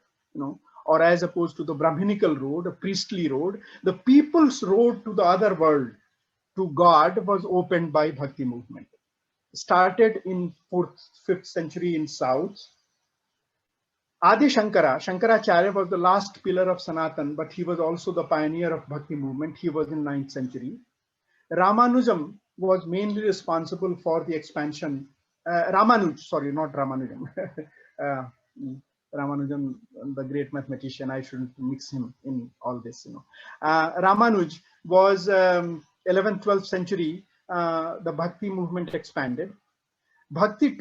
or as opposed to the Brahminical road, a priestly road. The people's road to the other world, to God, was opened by Bhakti movement. Started in 4th, 5th century in South. Adi Shankaracharya was the last pillar of Sanatan, but he was also the pioneer of Bhakti movement. He was in 9th century. Ramanujam was mainly responsible for the expansion. Ramanujam, Ramanujan, the great mathematician. I shouldn't mix him in all this. Ramanuj was 11th, 12th century. The Bhakti movement expanded. Bhakti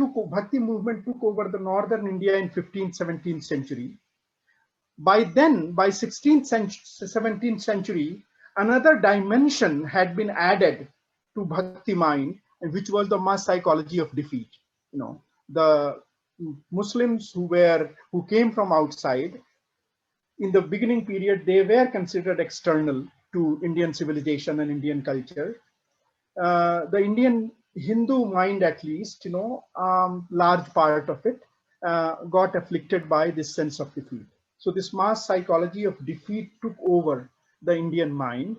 movement took over the northern India in 15th, 17th century. By then, by 16th, 17th century, another dimension had been added to Bhakti mind, which was the mass psychology of defeat. The Muslims who came from outside, in the beginning period, they were considered external to Indian civilization and Indian culture. The Indian Hindu mind, at least, large part of it got afflicted by this sense of defeat. So this mass psychology of defeat took over the Indian mind.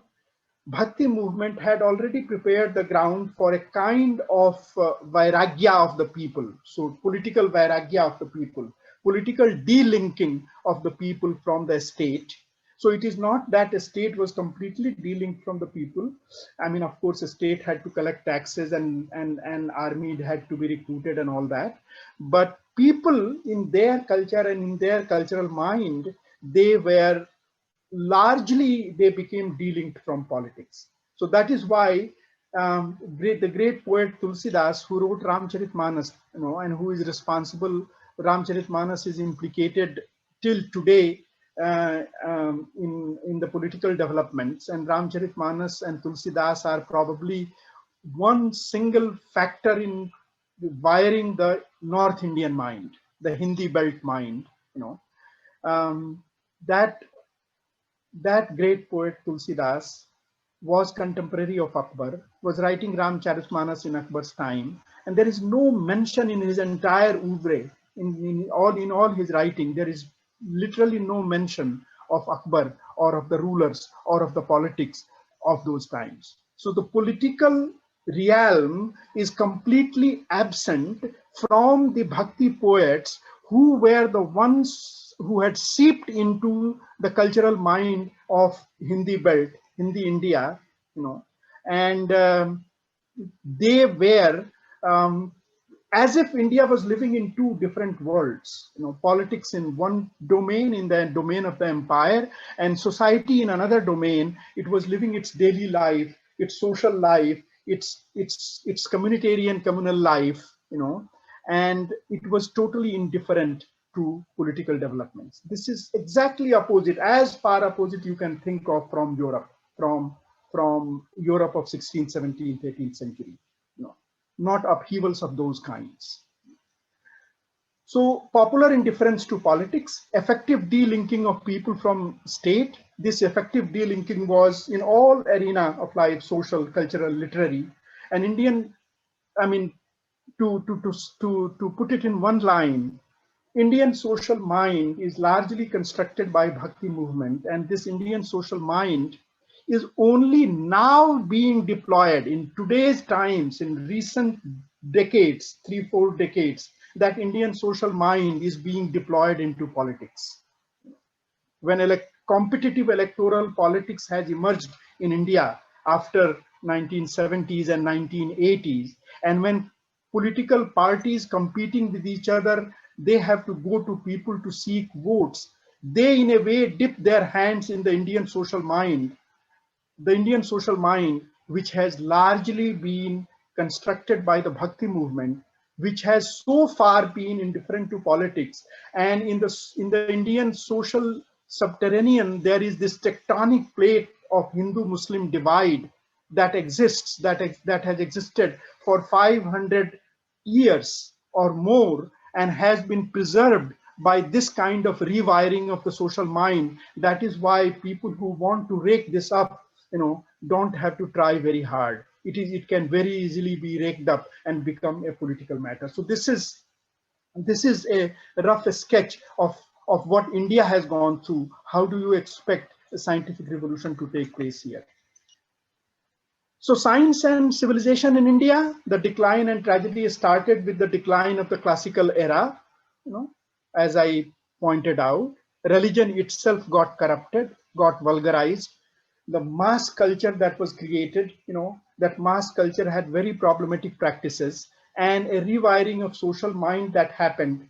Bhakti movement had already prepared the ground for a kind of vairagya of the people. So political vairagya of the people, political delinking of the people from the state. So it is not that a state was completely delinked from the people. I mean, of course, a state had to collect taxes and army had to be recruited and all that. But people in their culture and in their cultural mind, they became delinked from politics. So that is why the great poet Tulsidas, who wrote Ramcharitmanas, and who is responsible, Ramcharitmanas is implicated till today in the political developments, and Ramcharitmanas and Tulsidas are probably one single factor in wiring the North Indian mind, the Hindi belt mind. That great poet Tulsidas was contemporary of Akbar, was writing Ramcharitmanas in Akbar's time, and there is no mention in his entire oeuvre, in all his writing, there is literally no mention of Akbar or of the rulers or of the politics of those times. So the political realm is completely absent from the Bhakti poets, who were the ones who had seeped into the cultural mind of Hindi belt, Hindi India, and they were as if India was living in two different worlds, politics in one domain, in the domain of the empire, and society in another domain. It was living its daily life, its social life, its communitarian communal life, and it was totally indifferent to political developments. This is exactly opposite, as far opposite you can think of from Europe, from from Europe of 16th, 17th, 18th century. Not upheavals of those kinds. So popular indifference to politics, effective delinking of people from state. This effective delinking was in all arena of life, social, cultural, literary. And Indian, I mean, to put it in one line, Indian social mind is largely constructed by Bhakti movement, and this Indian social mind is only now being deployed in today's times, in recent decades, 3-4 decades, that Indian social mind is being deployed into politics. When competitive electoral politics has emerged in India after 1970s and 1980s, and when political parties competing with each other, they have to go to people to seek votes, they in a way dip their hands in the Indian social mind. The Indian social mind, which has largely been constructed by the Bhakti movement, which has so far been indifferent to politics. And in the Indian social subterranean, there is this tectonic plate of Hindu-Muslim divide that exists, that has existed for 500 years or more, and has been preserved by this kind of rewiring of the social mind. That is why people who want to rake this up, don't have to try very hard. It can very easily be raked up and become a political matter. So this is a rough sketch of what India has gone through. How do you expect a scientific revolution to take place here? So science and civilization in India, the decline and tragedy started with the decline of the classical era. As I pointed out, religion itself got corrupted, got vulgarized. The mass culture that was created, that mass culture had very problematic practices, and a rewiring of social mind that happened,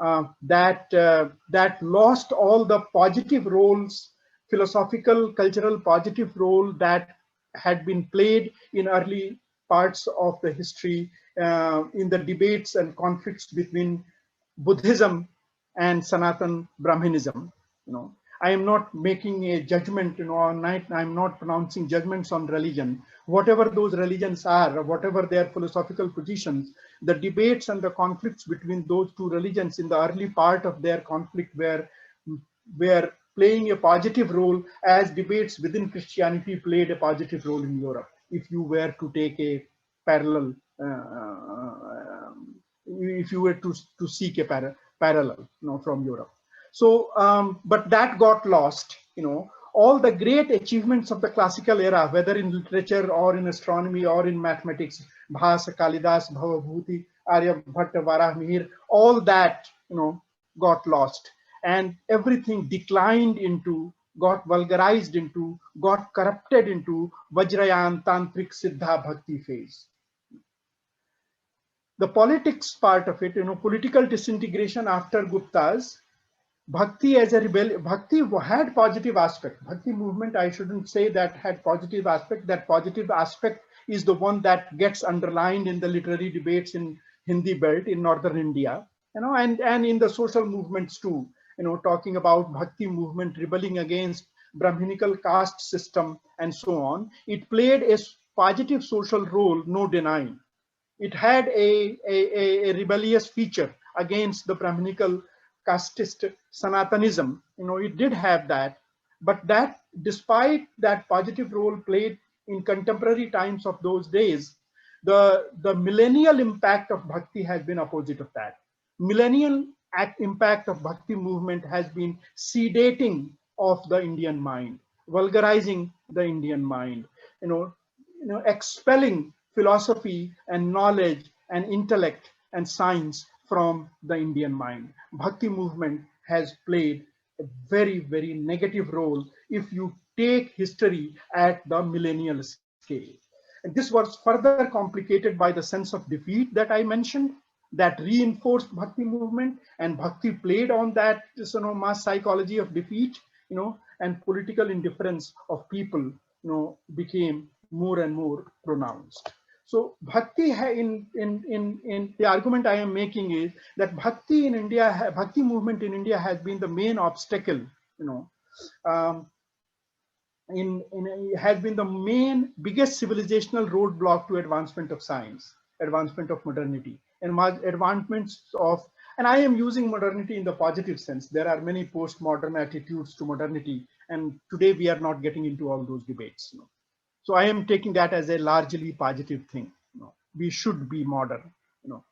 that lost all the positive roles, philosophical, cultural positive role that had been played in early parts of the history, in the debates and conflicts between Buddhism and Sanatan Brahmanism. I am not making a judgment, I'm not pronouncing judgments on religion. Whatever those religions are, or whatever their philosophical positions, the debates and the conflicts between those two religions in the early part of their conflict were playing a positive role, as debates within Christianity played a positive role in Europe. If you were to take a parallel, if you were to seek a parallel, from Europe. So, but that got lost. All the great achievements of the classical era, whether in literature or in astronomy or in mathematics, Bhasa, Kalidas, Bhavabhuti, Aryabhatta, Varahmihir, all that, got lost, and everything declined into, got vulgarized into, got corrupted into Vajrayan, Tantric, Siddha, Bhakti phase. The politics part of it, political disintegration after Gupta's, Bhakti as a rebellion, Bhakti had positive aspect. Bhakti movement, I shouldn't say that had positive aspect. That positive aspect is the one that gets underlined in the literary debates in Hindi belt in northern India, and in the social movements too. Talking about Bhakti movement rebelling against Brahminical caste system and so on. It played a positive social role, no denying. It had a rebellious feature against the Brahminical casteist Sanatanism. It did have that, but that, despite that positive role played in contemporary times of those days, the millennial impact of Bhakti has been opposite of that. Millennial impact of Bhakti movement has been sedating of the Indian mind, vulgarizing the Indian mind, expelling philosophy and knowledge and intellect and science from the Indian mind. Bhakti movement has played a very, very negative role if you take history at the millennial scale. And this was further complicated by the sense of defeat that I mentioned, that reinforced Bhakti movement, and Bhakti played on that mass psychology of defeat, and political indifference of people, became more and more pronounced. So Bhakti, in the argument I am making is that Bhakti in India, Bhakti movement in India has been the main obstacle, has been the main biggest civilizational roadblock to advancement of science, advancement of modernity, and advancements of, and I am using modernity in the positive sense. There are many postmodern attitudes to modernity, and today we are not getting into all those debates. So I am taking that as a largely positive thing. We should be modern.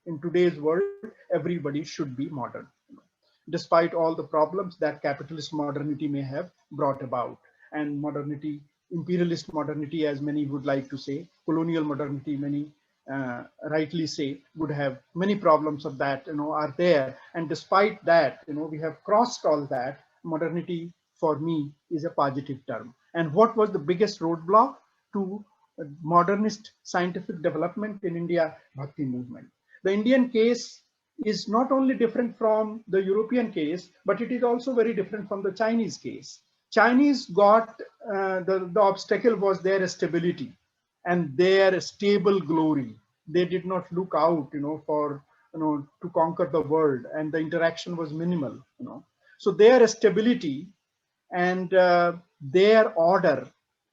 In today's world, everybody should be modern, despite all the problems that capitalist modernity may have brought about. And modernity, imperialist modernity, as many would like to say, colonial modernity, many rightly say, would have many problems of that, are there. And despite that, we have crossed all that. Modernity, for me, is a positive term. And what was the biggest roadblock to modernist scientific development in India? Bhakti movement. The Indian case is not only different from the European case, but it is also very different from the Chinese case. Chinese got, the obstacle was their stability and their stable glory. They did not look out, for, to conquer the world, and the interaction was minimal, So their stability and their order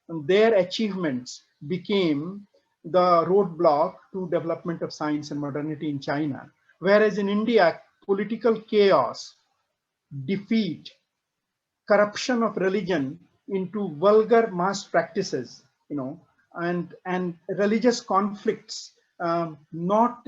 and their achievements became the roadblock to development of science and modernity in China. Whereas in India, political chaos, defeat, corruption of religion into vulgar mass practices, and religious conflicts, not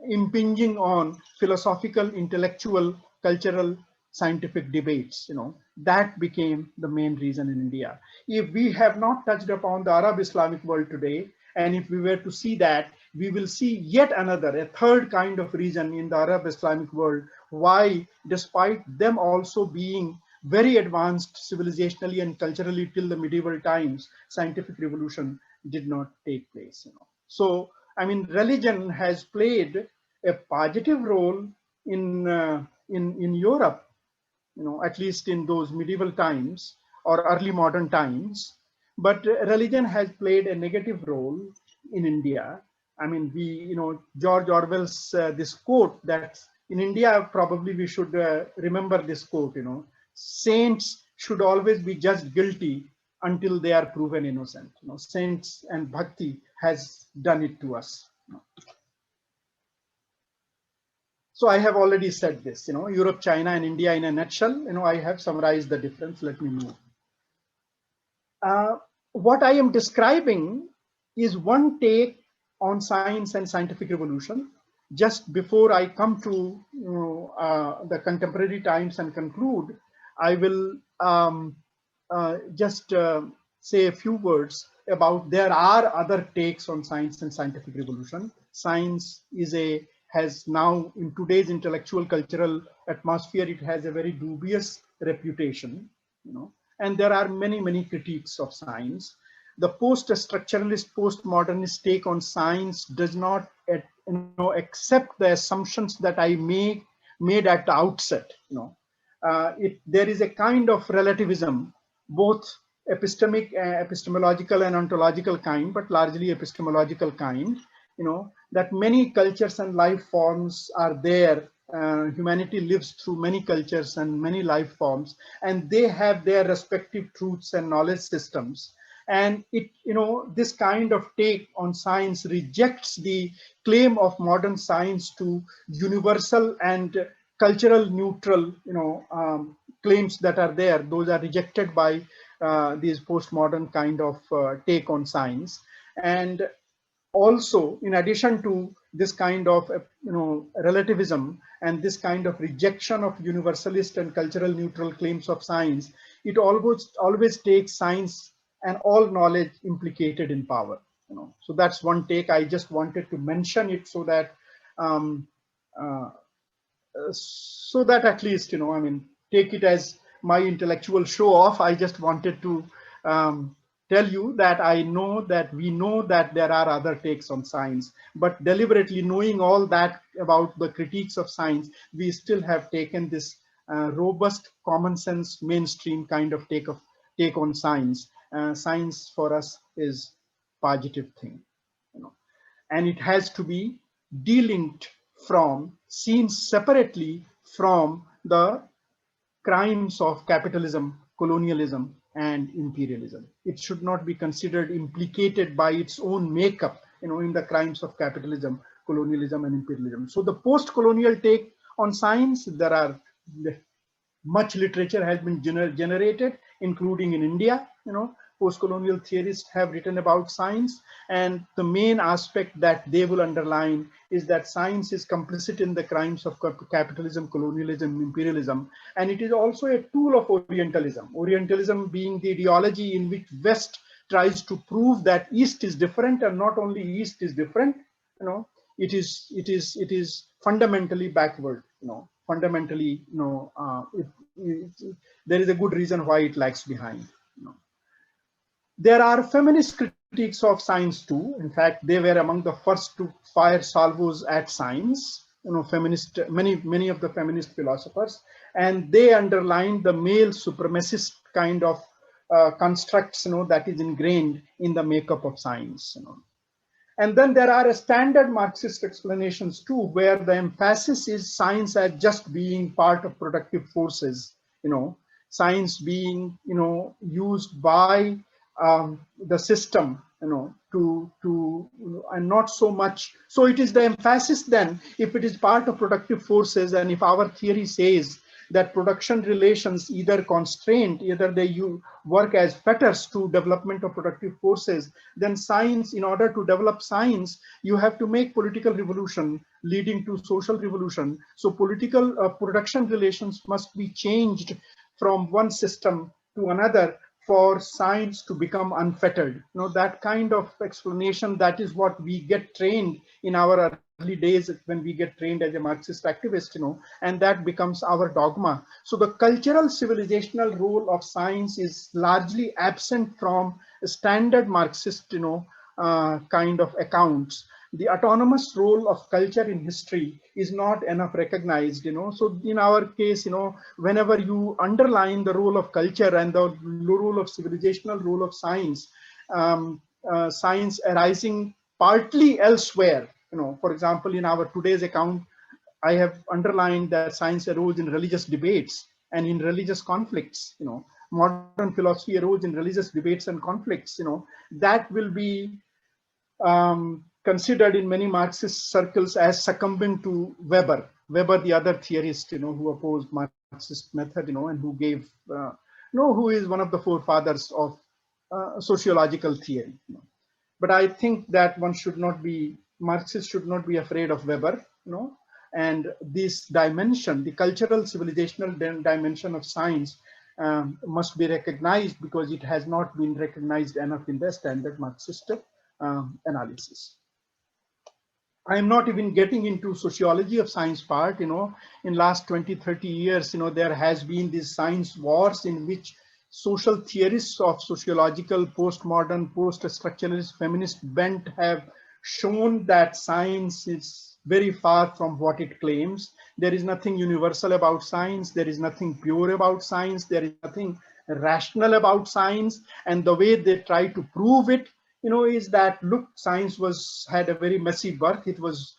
impinging on philosophical, intellectual, cultural, scientific debates, that became the main reason in India. If we have not touched upon the Arab Islamic world today, and if we were to see that, we will see yet another, a third kind of reason in the Arab Islamic world, why, despite them also being very advanced civilizationally and culturally till the medieval times, scientific revolution did not take place. So, I mean, religion has played a positive role in Europe, at least in those medieval times or early modern times. But religion has played a negative role in India. I mean, George Orwell's this quote that in India, probably we should remember this quote, saints should always be judged guilty until they are proven innocent. Saints and Bhakti has done it to us. So I have already said this, Europe, China, and India in a nutshell. I have summarized the difference. Let me move. What I am describing is one take on science and scientific revolution. Just before I come to the contemporary times and conclude, I will just say a few words about there are other takes on science and scientific revolution. Science has now, in today's intellectual cultural atmosphere, it has a very dubious reputation, and there are many critiques of science. The post-structuralist, postmodernist take on science does not accept the assumptions that I made at the outset. There is a kind of relativism, both epistemological and ontological kind, but largely epistemological kind, that many cultures and life forms are there. Humanity lives through many cultures and many life forms, and they have their respective truths and knowledge systems. And this kind of take on science rejects the claim of modern science to universal and cultural neutral, claims that are there. Those are rejected by these postmodern kind of take on science. And also, in addition to this kind of relativism and this kind of rejection of universalist and cultural neutral claims of science, it always takes science and all knowledge implicated in power. So that's one take. I just wanted to mention it so that at least, I mean, take it as my intellectual show off. I just wanted to tell you that we know that there are other takes on science, but deliberately knowing all that about the critiques of science, we still have taken this robust, common sense, mainstream kind of take on science. Science for us is positive thing, and it has to be delinked from, seen separately from the crimes of capitalism, colonialism, and imperialism. It should not be considered implicated by its own makeup, in the crimes of capitalism, colonialism, and imperialism. So the post-colonial take on science, there are much literature has been generated, including in India. Post-colonial theorists have written about science, and the main aspect that they will underline is that science is complicit in the crimes of capitalism, colonialism, imperialism, and it is also a tool of Orientalism. Orientalism being the ideology in which West tries to prove that East is different, and not only East is different, it is fundamentally backward. Fundamentally, there is a good reason why it lags behind. There are feminist critiques of science too. In fact, they were among the first to fire salvos at science. Many of the feminist philosophers, and they underlined the male supremacist kind of constructs, that is ingrained in the makeup of science. And then there are standard Marxist explanations too, where the emphasis is science as just being part of productive forces, science being, used by the system, and not so much. So it is the emphasis then, if it is part of productive forces, and if our theory says that production relations either constrained, either they work as fetters to development of productive forces, then science, in order to develop science, you have to make political revolution leading to social revolution. So political production relations must be changed from one system to another for science to become unfettered. That kind of explanation, that is what we get trained in our early days when we get trained as a Marxist activist, and that becomes our dogma. So the cultural civilizational role of science is largely absent from standard Marxist, kind of accounts. The autonomous role of culture in history is not enough recognized. So in our case, whenever you underline the role of culture and the role of civilizational role of science, science arising partly elsewhere, for example, in our today's account, I have underlined that science arose in religious debates and in religious conflicts. Modern philosophy arose in religious debates and conflicts. That will be considered in many Marxist circles as succumbing to Weber. Weber, the other theorist, who opposed Marxist method, and who gave, who is one of the forefathers of sociological theory. But I think that Marxists should not be afraid of Weber, and this dimension, the cultural civilizational dimension of science, must be recognized, because it has not been recognized enough in the standard Marxist analysis. I am not even getting into sociology of science part. In last 20-30 years, there has been these science wars in which social theorists of sociological, postmodern, post-structuralist, feminist bent have shown that science is very far from what it claims. There is nothing universal about science. There is nothing pure about science. There is nothing rational about science. And the way they try to prove it, is that, look, science had a very messy birth. It was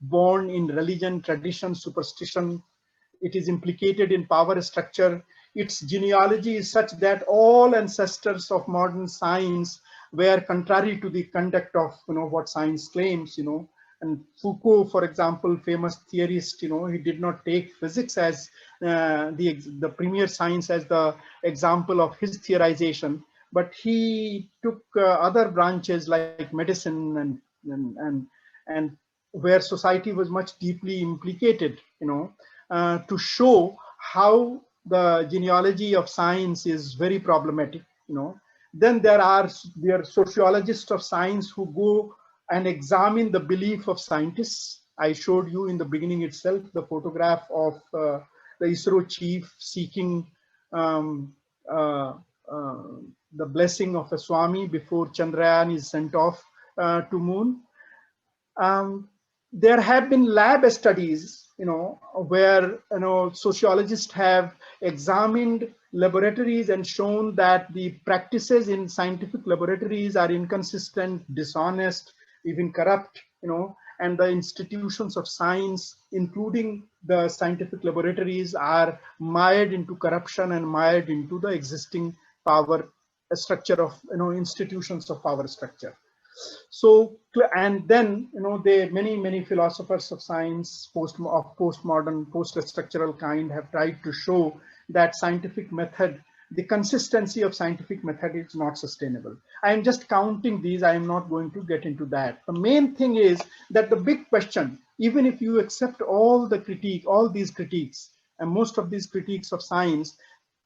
born in religion, tradition, superstition. It is implicated in power structure. Its genealogy is such that all ancestors of modern science were contrary to the conduct of, what science claims, And Foucault, for example, famous theorist, he did not take physics as the premier science as the example of his theorization, but he took other branches like medicine and where society was much deeply implicated, to show how the genealogy of science is very problematic. Then there are sociologists of science who go and examine the belief of scientists. I showed you in the beginning itself the photograph of the ISRO chief seeking the blessing of a Swami before Chandrayaan is sent off to moon. There have been lab studies, where sociologists have examined laboratories and shown that the practices in scientific laboratories are inconsistent, dishonest, even corrupt, and the institutions of science, including the scientific laboratories, are mired into corruption and mired into the existing power structure of, institutions of power structure. So, and then, the many philosophers of science, postmodern, post-structural kind, have tried to show that scientific method, the consistency of scientific method is not sustainable. I am just counting these. I am not going to get into that. The main thing is that the big question, even if you accept all these critiques, and most of these critiques of science,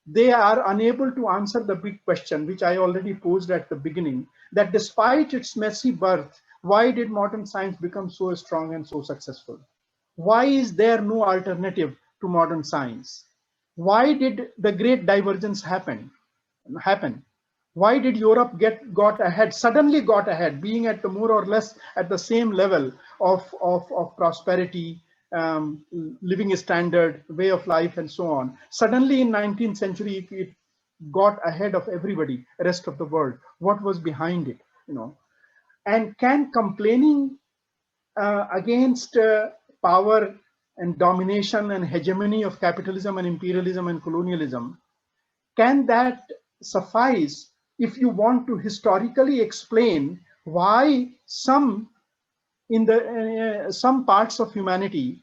they are unable to answer the big question, which I already posed at the beginning, that despite its messy birth, why did modern science become so strong and so successful? Why is there no alternative to modern science? Why did the great divergence happen? Why did Europe suddenly got ahead, being at the more or less at the same level of prosperity, living standard, way of life, and so on? Suddenly in 19th century, it got ahead of everybody, rest of the world. What was behind it? And can complaining against power and domination and hegemony of capitalism and imperialism and colonialism, can that suffice if you want to historically explain why some parts of humanity,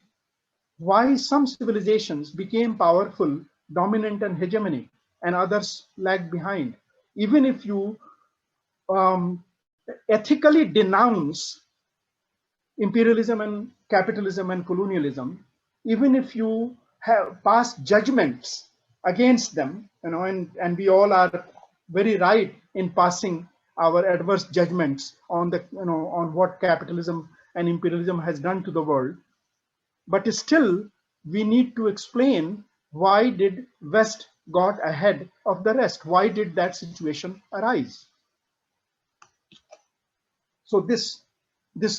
why some civilizations became powerful, dominant, and hegemonic, and others lagged behind? Even if you ethically denounce imperialism and capitalism and colonialism, even if you have passed judgments against them, and we all are very right in passing our adverse judgments on on what capitalism and imperialism has done to the world, but still we need to explain why did West got ahead of the rest? Why did that situation arise? So this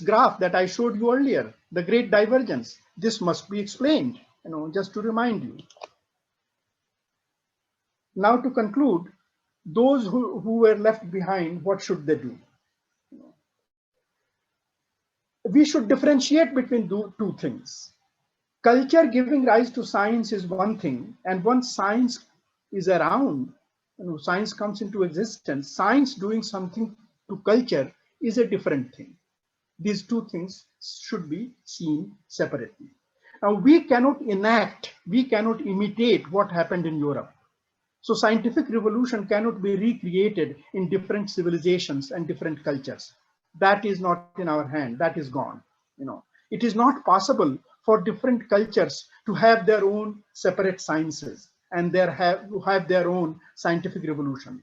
graph that I showed you earlier, the great divergence, this must be explained, just to remind you. Now to conclude, those who were left behind, what should they do? We should differentiate between two things. Culture giving rise to science is one thing, and once science is around, science comes into existence, science doing something to culture is a different thing. These two things should be seen separately. Now, we cannot imitate what happened in Europe. So scientific revolution cannot be recreated in different civilizations and different cultures. That is not in our hand, that is gone. It is not possible for different cultures to have their own separate sciences and have their own scientific revolution.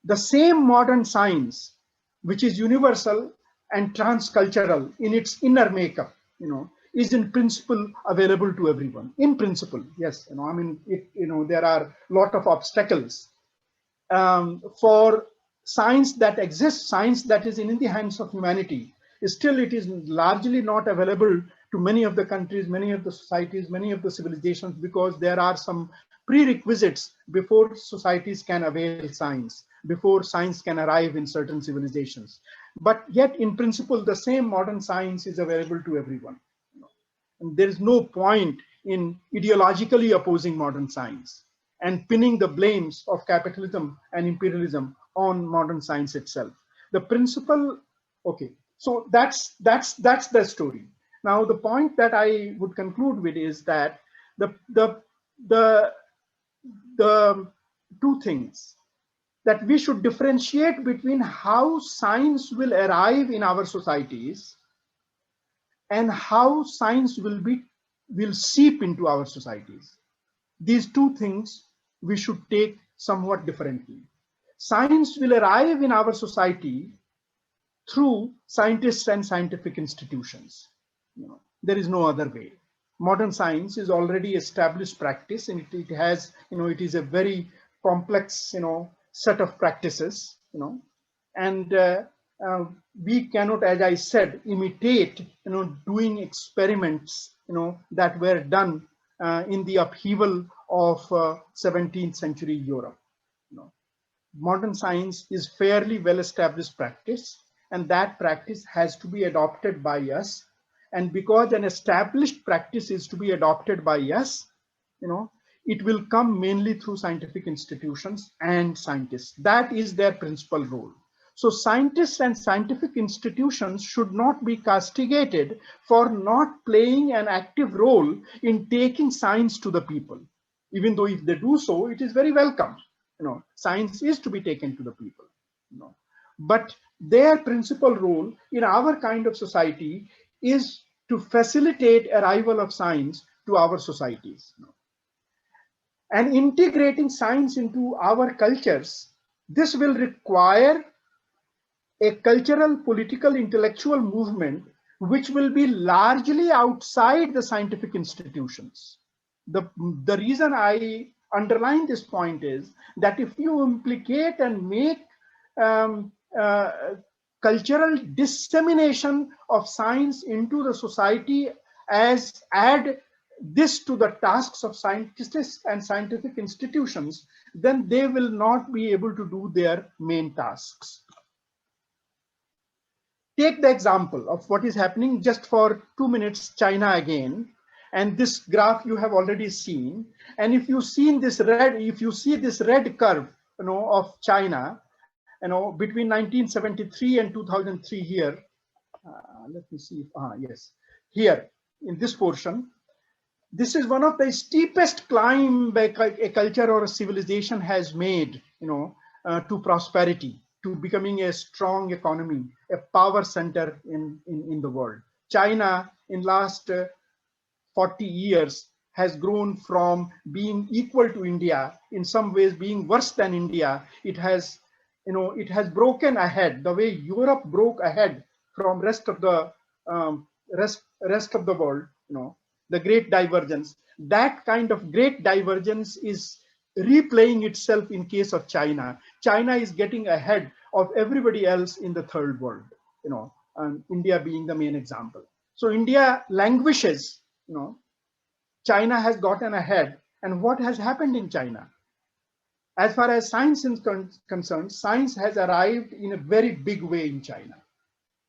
The same modern science, which is universal and transcultural in its inner makeup, is in principle available to everyone. In principle, yes, there are a lot of obstacles for science that exists, science that is in the hands of humanity. Still, it is largely not available to many of the countries, many of the societies, many of the civilizations, because there are some prerequisites before societies can avail science, before science can arrive in certain civilizations. But yet, in principle, the same modern science is available to everyone. And there is no point in ideologically opposing modern science and pinning the blames of capitalism and imperialism on modern science itself. The principle, okay, so that's the story. Now, the point that I would conclude with is that the two things, that we should differentiate between how science will arrive in our societies and how science will seep into our societies. These two things we should take somewhat differently. Science will arrive in our society through scientists and scientific institutions. There is no other way. Modern science is already established practice, and it has, it is a very complex, set of practices, and we cannot, as I said, imitate, doing experiments, that were done in the upheaval of 17th century Europe. Modern science is fairly well-established practice, and that practice has to be adopted by us. And because an established practice is to be adopted by us, it will come mainly through scientific institutions and scientists. That is their principal role. So scientists and scientific institutions should not be castigated for not playing an active role in taking science to the people. Even though if they do so, it is very welcome. Science is to be taken to the people. But their principal role in our kind of society is to facilitate arrival of science to our societies. And integrating science into our cultures, this will require a cultural, political, intellectual movement which will be largely outside the scientific institutions. The reason I underline this point is that if you implicate and make cultural dissemination of science into the society, as add this to the tasks of scientists and scientific institutions, then they will not be able to do their main tasks. Take the example of what is happening just for 2 minutes, China again. And this graph you have already seen. And if you see this red curve, of China, between 1973 and 2003 here. Let me see. Yes, here in this portion. This is one of the steepest climb a culture or a civilization has made, to prosperity, to becoming a strong economy, a power center in the world. China in last 40 years has grown from being equal to India, in some ways being worse than India. It has broken ahead the way Europe broke ahead from rest of the world. The great divergence. That kind of great divergence is replaying itself in case of China. China is getting ahead of everybody else in the third world. And India being the main example. So India languishes. China has gotten ahead, and what has happened in China? As far as science is concerned, science has arrived in a very big way in China.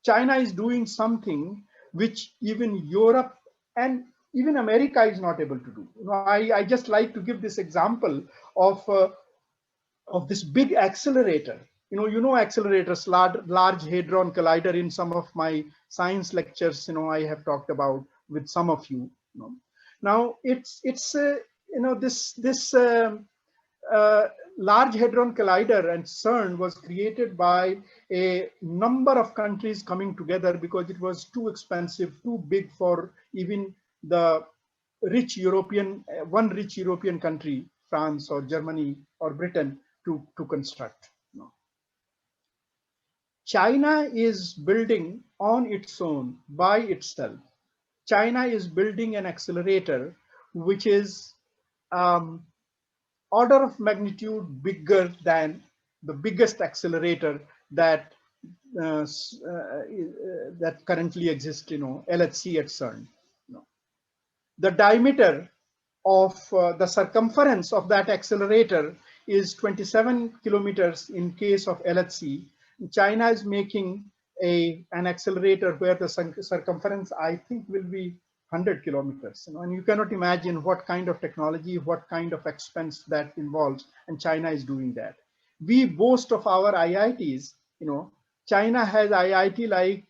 China is doing something which even Europe and even America is not able to do. I just like to give this example of this big accelerator. Accelerators, large hadron collider. In some of my science lectures, I have talked about with some of you. Now it's this Large Hadron Collider and CERN was created by a number of countries coming together because it was too expensive, too big for even the one rich European country, France or Germany or Britain, to construct. China is building on its own, by itself. China is building an accelerator which is order of magnitude bigger than the biggest accelerator that currently exists, LHC at CERN. The diameter of the circumference of that accelerator is 27 kilometers in case of LHC. China is making an accelerator where the circumference, I think, will be 100 kilometers, and you cannot imagine what kind of technology, what kind of expense that involves, and China is doing that. We boast of our IITs, China has IIT-like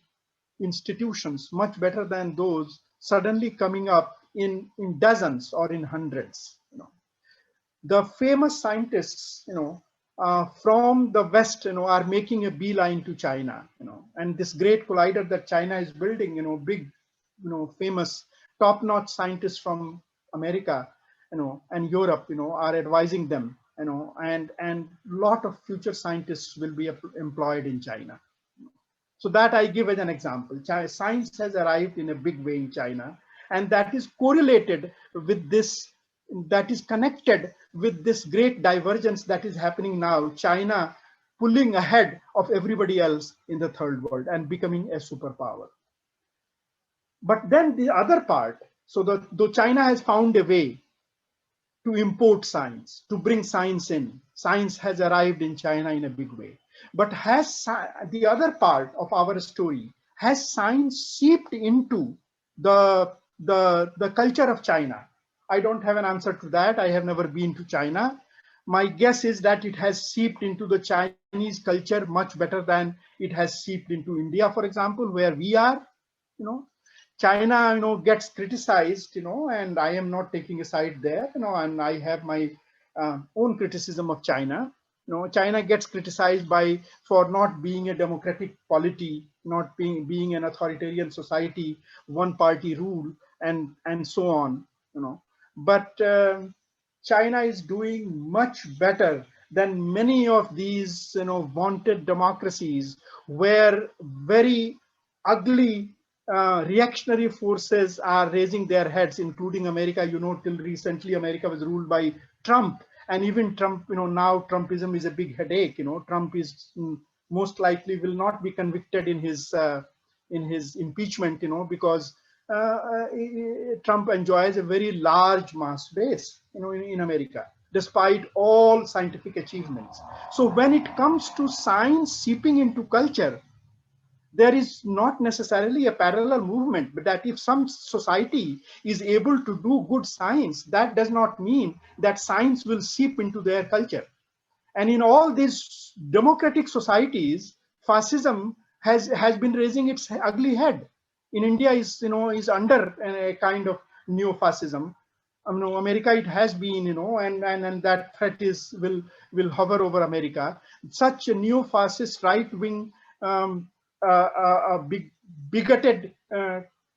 institutions, much better than those, suddenly coming up in dozens or in hundreds. The famous scientists, from the West, are making a beeline to China, and this great collider that China is building, big, famous top-notch scientists from America, and Europe, are advising them, and lot of future scientists will be employed in China. So that I give as an example. Science has arrived in a big way in China, and that is correlated with this, that is connected with this great divergence that is happening now. China pulling ahead of everybody else in the third world and becoming a superpower. But then the other part, so though China has found a way to import science, to bring science in, science has arrived in China in a big way. But has the other part of our story, has science seeped into the culture of China? I don't have an answer to that. I have never been to China. My guess is that it has seeped into the Chinese culture much better than it has seeped into India, for example, where we are. You know, China, gets criticized, and I am not taking a side there, and I have my own criticism of China. China gets criticized for not being a democratic polity, not being an authoritarian society, one party rule, and so on. But China is doing much better than many of these, vaunted democracies, where very ugly reactionary forces are raising their heads, including America. Till recently, America was ruled by Trump, and even Trump, now Trumpism is a big headache. Trump is most likely will not be convicted in his impeachment, because Trump enjoys a very large mass base, in America, despite all scientific achievements. So when it comes to science seeping into culture, there is not necessarily a parallel movement, but that if some society is able to do good science, that does not mean that science will seep into their culture. And in all these democratic societies, fascism has been raising its ugly head. In India, is under a kind of neo-fascism. America, it has been, and that threat will hover over America. Such a neo-fascist right-wing, bigoted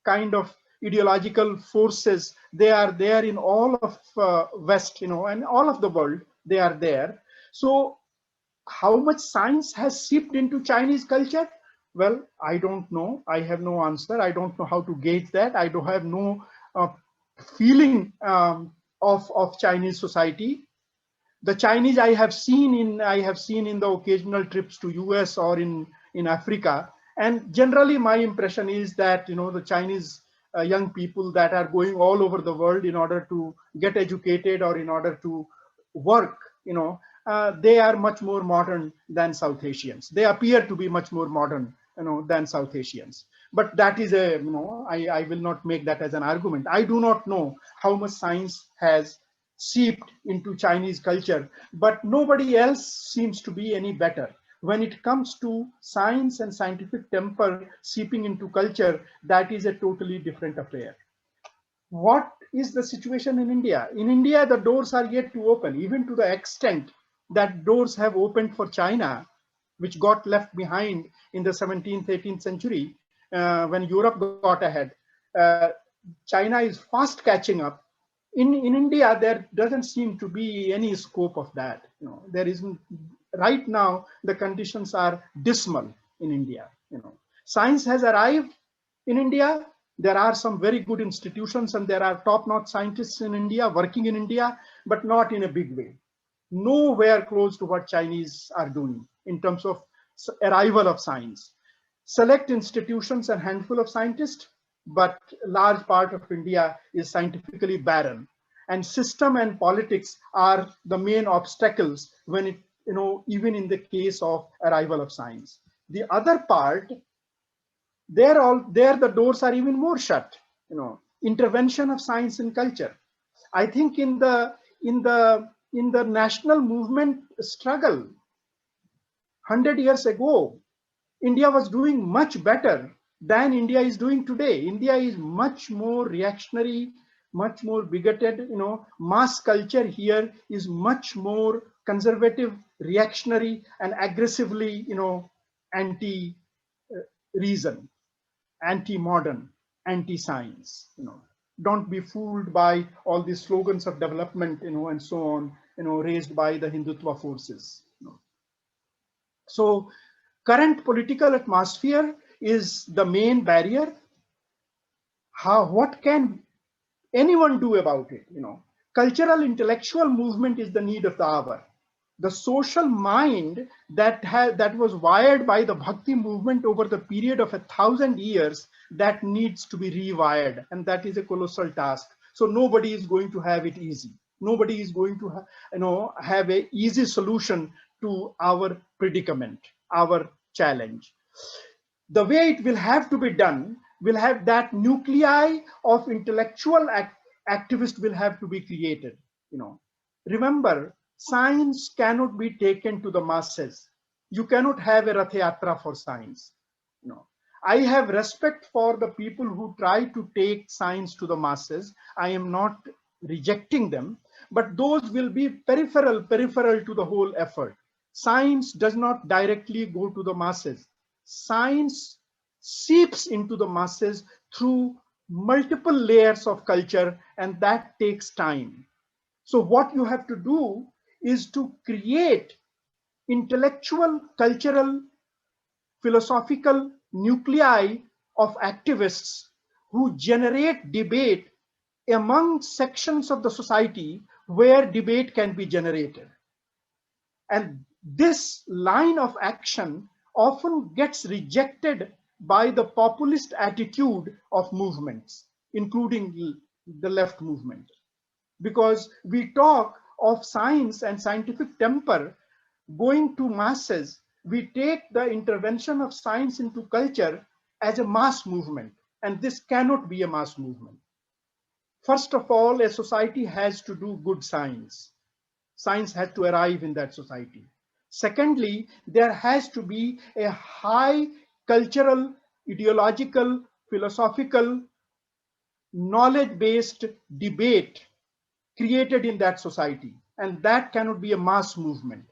kind of ideological forces, they are there in all of West, and all of the world. They are there. So how much science has seeped into Chinese culture? Well, I don't know. I have no answer. I don't know how to gauge that. I don't have no feeling of Chinese society. The Chinese I have seen in the occasional trips to US or in Africa, and generally my impression is that the Chinese young people that are going all over the world in order to get educated or in order to work, they are much more modern than South Asians. They appear to be much more modern, than South Asians. But that is I will not make that as an argument. I do not know how much science has seeped into Chinese culture, but nobody else seems to be any better. When it comes to science and scientific temper seeping into culture, that is a totally different affair. What is the situation in India? In India, the doors are yet to open, even to the extent that doors have opened for China, which got left behind in the 17th, 18th century when Europe got ahead. China is fast catching up. In India, there doesn't seem to be any scope of that. There isn't. Right now, the conditions are dismal in India. Science has arrived in India. There are some very good institutions and there are top-notch scientists in India working in India, but not in a big way. Nowhere close to what Chinese are doing in terms of arrival of science. Select institutions and handful of scientists, but large part of India is scientifically barren. And system and politics are the main obstacles when it, even in the case of arrival of science. The other part, there the doors are even more shut. Intervention of science in culture. I think in the national movement struggle 100 years ago, India was doing much better than India is doing today. India is much more reactionary, much more bigoted. Mass culture here is much more conservative, reactionary, and aggressively, anti-reason, anti-modern, anti-science. Don't be fooled by all these slogans of development, and so on, raised by the Hindutva forces. So current political atmosphere is the main barrier. What can anyone do about it? Cultural intellectual movement is the need of the hour. The social mind that was wired by the Bhakti movement over the period of 1,000 years, that needs to be rewired, and that is a colossal task. So nobody is going to have it easy. Nobody is going to have an easy solution to our predicament, our challenge. The way it will have to be done will have that nuclei of intellectual activists will have to be created. Remember, science cannot be taken to the masses. You cannot have a Rath Yatra for science. I have respect for the people who try to take science to the masses. I am not rejecting them, but those will be peripheral to the whole effort. Science does not directly go to the masses. Science seeps into the masses through multiple layers of culture, and that takes time. So what you have to do is to create intellectual, cultural, philosophical nuclei of activists who generate debate among sections of the society where debate can be generated. And this line of action often gets rejected by the populist attitude of movements, including the left movement. Because we talk of science and scientific temper going to masses, we take the intervention of science into culture as a mass movement, and this cannot be a mass movement. First of all, a society has to do good science. Science has to arrive in that society. Secondly, there has to be a high cultural, ideological, philosophical, knowledge-based debate created in that society, and that cannot be a mass movement.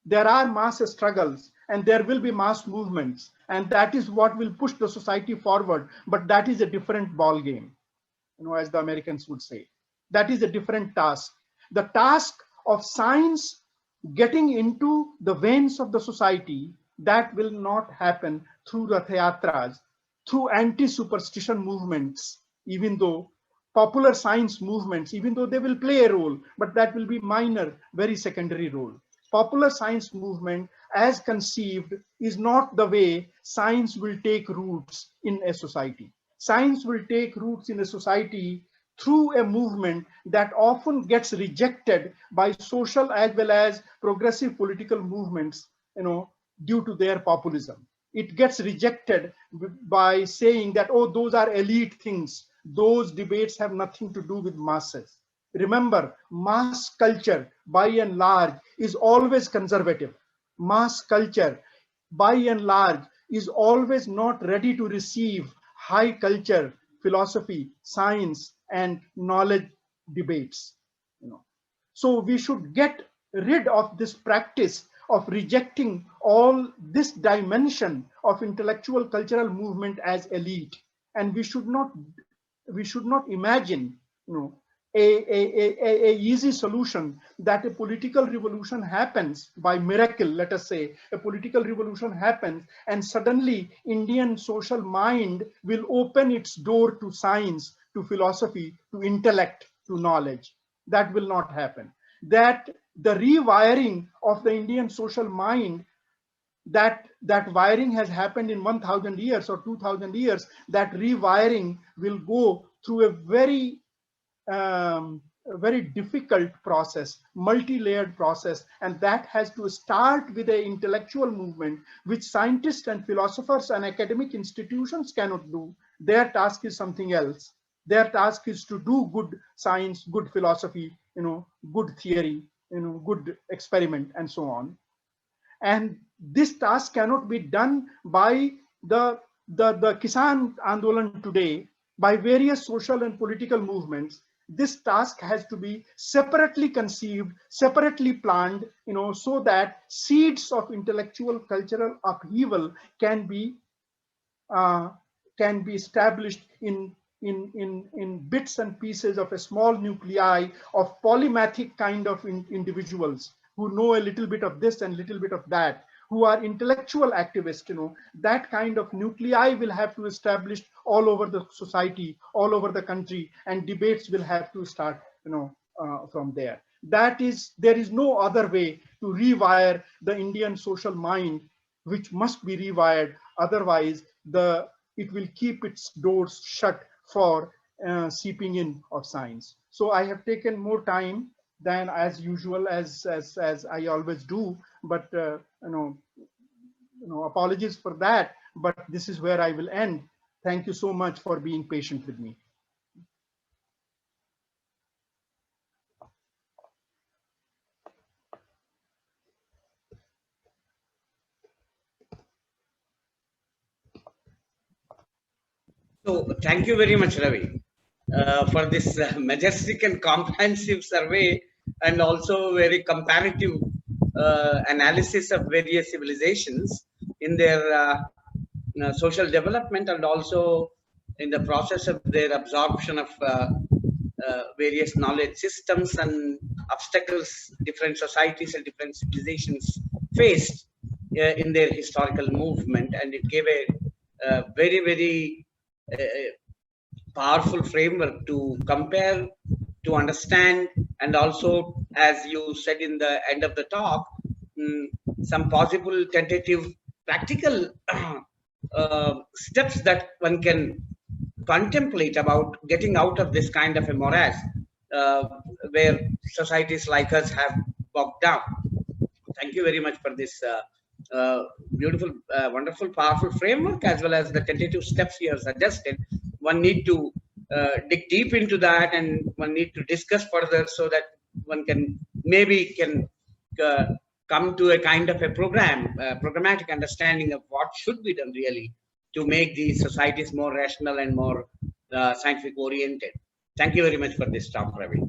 There are mass struggles and there will be mass movements, and that is what will push the society forward, but that is a different ball game, as the Americans would say. That is a different task. The task of science getting into the veins of the society, that will not happen through Rath Yatras, through anti-superstition movements, even though popular science movements, even though they will play a role, but that will be minor, very secondary role. Popular science movement as conceived is not the way science will take roots in a society. Science will take roots in a society through a movement that often gets rejected by social as well as progressive political movements, due to their populism. It gets rejected by saying that, oh, those are elite things. Those debates have nothing to do with masses. Remember, mass culture by and large is always conservative. Mass culture by and large is always not ready to receive high culture, philosophy, science, and knowledge debates. So we should get rid of this practice of rejecting all this dimension of intellectual cultural movement as elite, and we should not imagine a easy solution that a political revolution happens by miracle. Let us say a political revolution happens and suddenly Indian social mind will open its door to science, to philosophy, to intellect, to knowledge. That will not happen. That the rewiring of the Indian social mind, that wiring has happened in 1000 years or 2000 years, that rewiring will go through a very difficult process, multi-layered process, and that has to start with an intellectual movement which scientists and philosophers and academic institutions cannot do. Their task is something else. Their task is to do good science, good philosophy, good theory, good experiment, and so on. And this task cannot be done by the Kisan Andolan today, by various social and political movements. This task has to be separately conceived, separately planned, so that seeds of intellectual cultural upheaval can be established in bits and pieces of a small nuclei of polymathic kind of individuals who know a little bit of this and little bit of that, who are intellectual activists. That kind of nuclei will have to establish all over the society, all over the country, and debates will have to start from there. There is no other way to rewire the Indian social mind, which must be rewired. Otherwise it will keep its doors shut for seeping in of science. So I have taken more time than as usual, as I always do, but apologies for that, but this is where I will end. Thank you so much for being patient with me. So thank you very much, Ravi, for this majestic and comprehensive survey, and also very comparative analysis of various civilizations in their social development, and also in the process of their absorption of various knowledge systems and obstacles different societies and different civilizations faced in their historical movement. And it gave a very, very powerful framework to compare, to understand, and also, as you said in the end of the talk, mm, some possible tentative practical steps that one can contemplate about getting out of this kind of a morass uh, where societies like us have bogged down. Thank you very much for this beautiful, wonderful, powerful framework, as well as the tentative steps you have suggested. One need to dig deep into that, and one need to discuss further, so that one can maybe can uh, come to a kind of a programmatic understanding of what should be done really to make these societies more rational and more scientific oriented. Thank you very much for this talk, Ravi.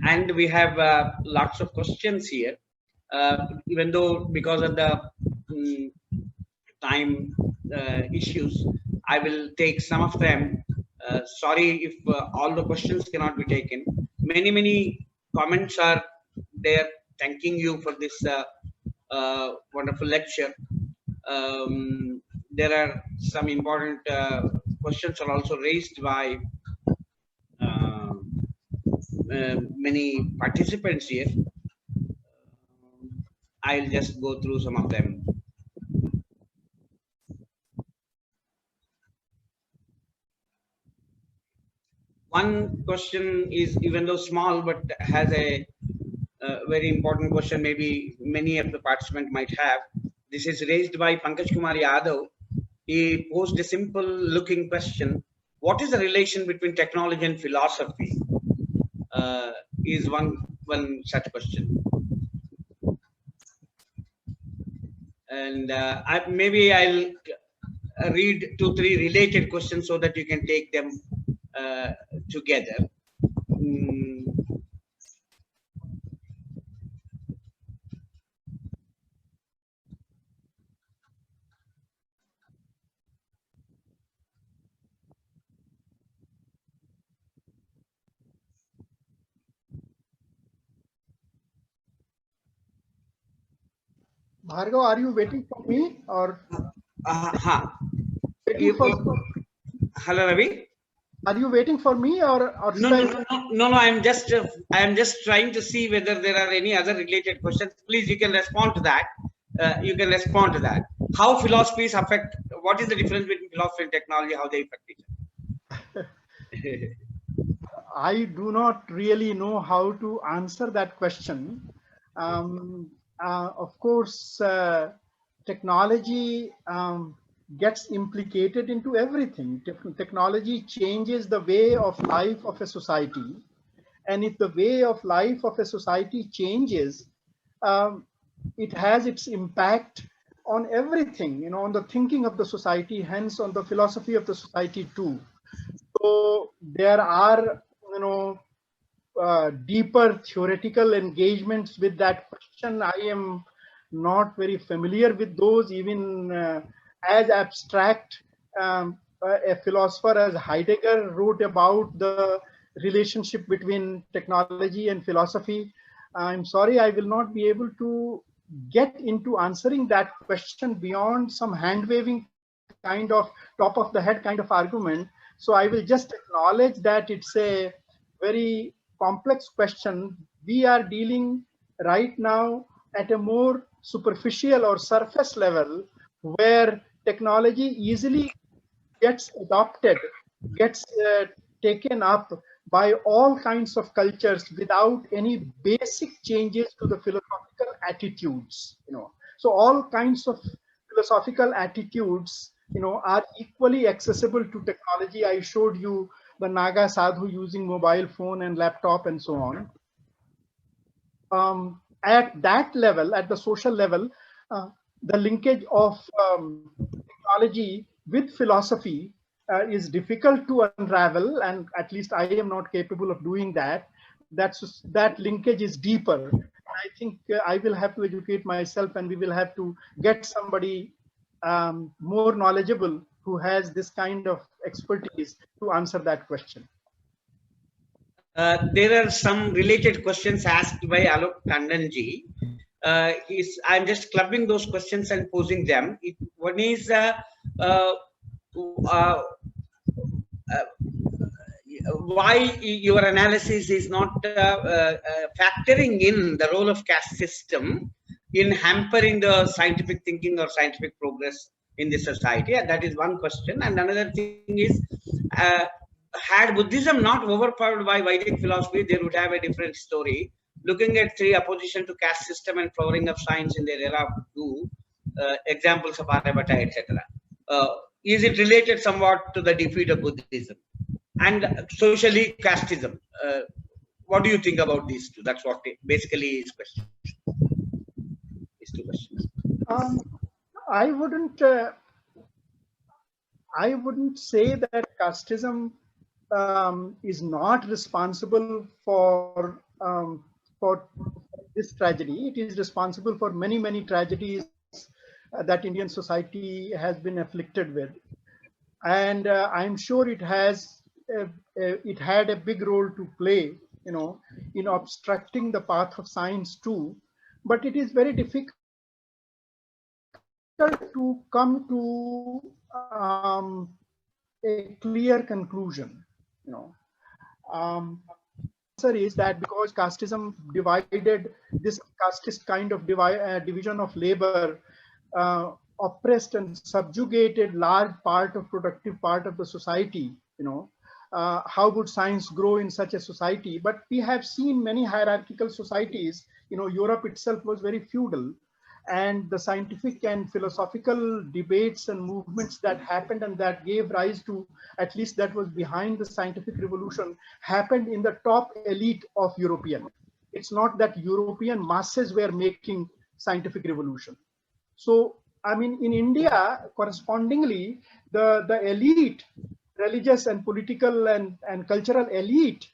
And we have lots of questions here, even though because of the mm, time issues, I will take some of them. Sorry if all the questions cannot be taken. Many comments are there thanking you for this wonderful lecture. There are some important questions are also raised by uh, many participants here. I'll just go through some of them. One question is, even though small, but has a very important question, maybe many of the participants might have. This is raised by Pankaj Kumar Yadav. He posed a simple looking question. What is the relation between technology and philosophy? Is one such question. And maybe I'll read 2-3 related questions so that you can take them together. Mm, Bhargav, are you waiting for me or waiting for? Hello, Ravi. Are you waiting for me or No. I am just trying to see whether there are any other related questions. Please, you can respond to that. You can respond to that. How philosophies affect? What is the difference between philosophy and technology? How they affect each other? I do not really know how to answer that question. Of course, technology gets implicated into everything. Technology changes the way of life of a society. And if the way of life of a society changes, it has its impact on everything, on the thinking of the society, hence on the philosophy of the society too. So there are, deeper theoretical engagements with that question. I am not very familiar with those, even as abstract. A philosopher as Heidegger wrote about the relationship between technology and philosophy. I'm sorry, I will not be able to get into answering that question beyond some hand-waving kind of top of the head kind of argument. So I will just acknowledge that it's a very complex question. We are dealing right now at a more superficial or surface level, where technology easily gets adopted, gets taken up by all kinds of cultures without any basic changes to the philosophical attitudes. So all kinds of philosophical attitudes, are equally accessible to technology. I showed you the Naga sadhu using mobile phone and laptop and so on. At that level, at the social level, the linkage of technology with philosophy is difficult to unravel, and at least I am not capable of doing that. That linkage is deeper. I think I will have to educate myself, and we will have to get somebody more knowledgeable who has this kind of expertise to answer that question. There are some related questions asked by Alok Tandonji. I'm just clubbing those questions and posing them. One is uh, uh, why your analysis is not factoring in the role of caste system in hampering the scientific thinking or scientific progress in the society. And that is one question. And another thing is, had Buddhism not overpowered by Vedic philosophy, they would have a different story. Looking at three opposition to caste system and flowering of science in their era do examples of Aryabhatta, etc. Is it related somewhat to the defeat of Buddhism and socially casteism? What do you think about these two? That's what basically is question. These two questions. I wouldn't say that casteism is not responsible for this tragedy. It is responsible for many tragedies that Indian society has been afflicted with, and I'm sure it had a big role to play, in obstructing the path of science too. But it is very difficult to come to a clear conclusion. Answer is that because casteism divided, this casteist kind of division of labor oppressed and subjugated large part of productive part of the society. How would science grow in such a society? But we have seen many hierarchical societies. Europe itself was very feudal, and the scientific and philosophical debates and movements that happened and that gave rise to, at least that was behind the scientific revolution, happened in the top elite of European. It's not that European masses were making scientific revolution. So, I mean, in India, correspondingly, the elite, religious and political and cultural elite,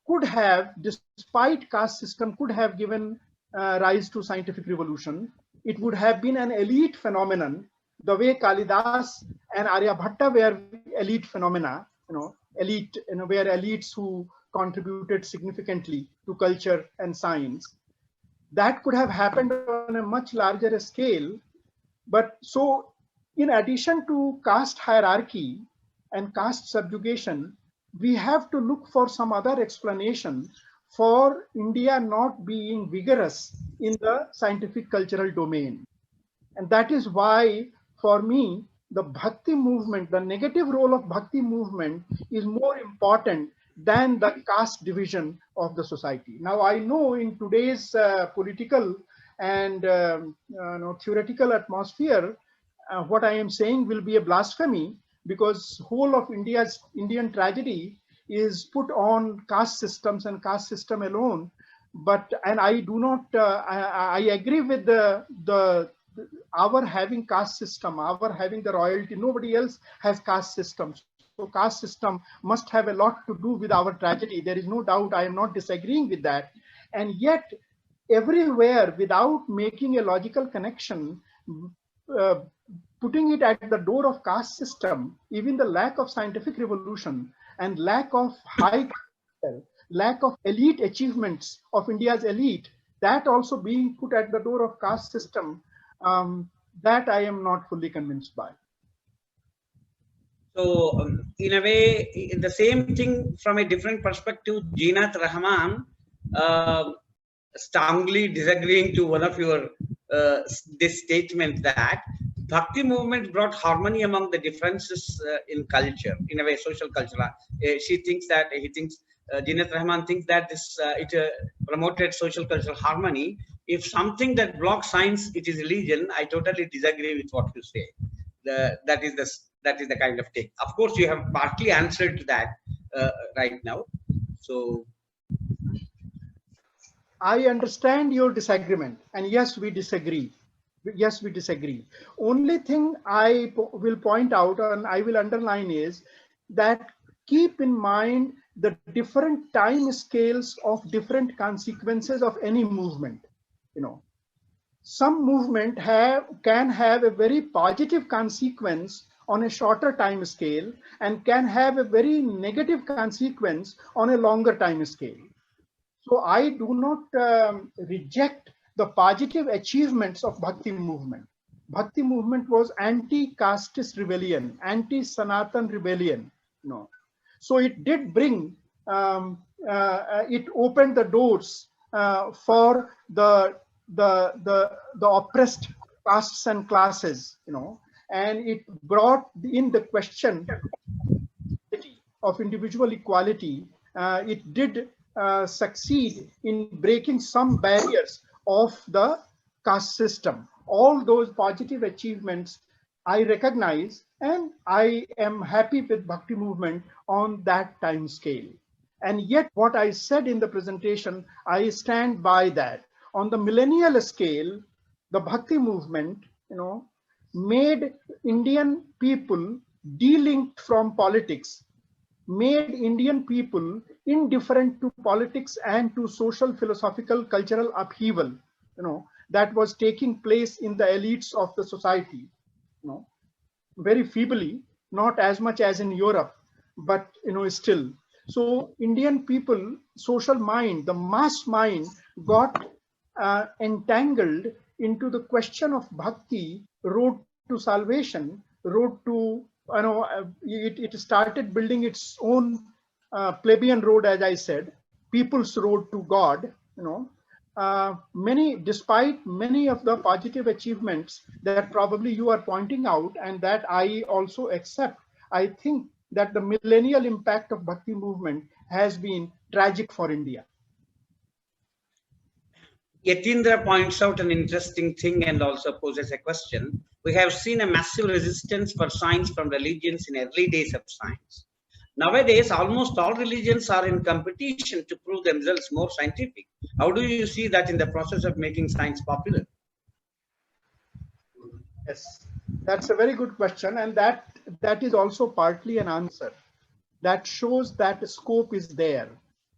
could have, despite caste system, could have given rise to scientific revolution. It would have been an elite phenomenon, the way Kalidas and Aryabhatta were elite phenomena, elite, were elites who contributed significantly to culture and science. That could have happened on a much larger scale. But so, in addition to caste hierarchy and caste subjugation, we have to look for some other explanation for India not being vigorous in the scientific cultural domain. And that is why, for me, the Bhakti movement, the negative role of Bhakti movement is more important than the caste division of the society. Now, I know in today's political and theoretical atmosphere, what I am saying will be a blasphemy, because whole of Indian tragedy is put on caste systems and caste system alone. But, and I do not, I agree with our having caste system, our having the royalty. Nobody else has caste systems. So caste system must have a lot to do with our tragedy. There is no doubt. I am not disagreeing with that. And yet, everywhere, without making a logical connection, putting it at the door of caste system, even the lack of scientific revolution and lack of lack of elite achievements of India's elite, that also being put at the door of caste system, that I am not fully convinced by. So, in a way, the same thing from a different perspective, Jinath Rahman strongly disagreeing to one of your this statement that Bhakti movement brought harmony among the differences in culture, in a way, social culture. She thinks that, Jinath Rahman thinks that this it promoted social cultural harmony. If something that blocks science, it is religion. I totally disagree with what you say. That is the kind of take. Of course, you have partly answered to that right now. So, I understand your disagreement, and yes, we disagree. Yes, we disagree. Only thing I will point out and I will underline is that keep in mind the different time scales of different consequences of any movement. You know, some movement can have a very positive consequence on a shorter time scale and can have a very negative consequence on a longer time scale. So I do not reject the positive achievements of Bhakti movement. Bhakti movement was anti-casteist rebellion, anti-Sanatan rebellion. No, so it did bring, it opened the doors for the oppressed castes and classes, and it brought in the question of individual equality. It did succeed in breaking some barriers of the caste system. All those positive achievements I recognize, and I am happy with Bhakti movement on that time scale. And yet what I said in the presentation, I stand by that. On the millennial scale, the Bhakti movement, made Indian people de-linked from politics, made Indian people indifferent to politics and to social, philosophical, cultural upheaval, that was taking place in the elites of the society, very feebly, not as much as in Europe, but still. So Indian people, social mind, the mass mind got entangled into the question of bhakti, road to salvation, road to, it started building its own plebeian road, as I said, people's road to God, despite many of the positive achievements that probably you are pointing out and that I also accept, I think that the millennial impact of Bhakti movement has been tragic for India. Yatindra points out an interesting thing and also poses a question. We have seen a massive resistance for science from religions in early days of science. Nowadays, almost all religions are in competition to prove themselves more scientific. How do you see that in the process of making science popular? Yes, that's a very good question, and that is also partly an answer. That shows that scope is there,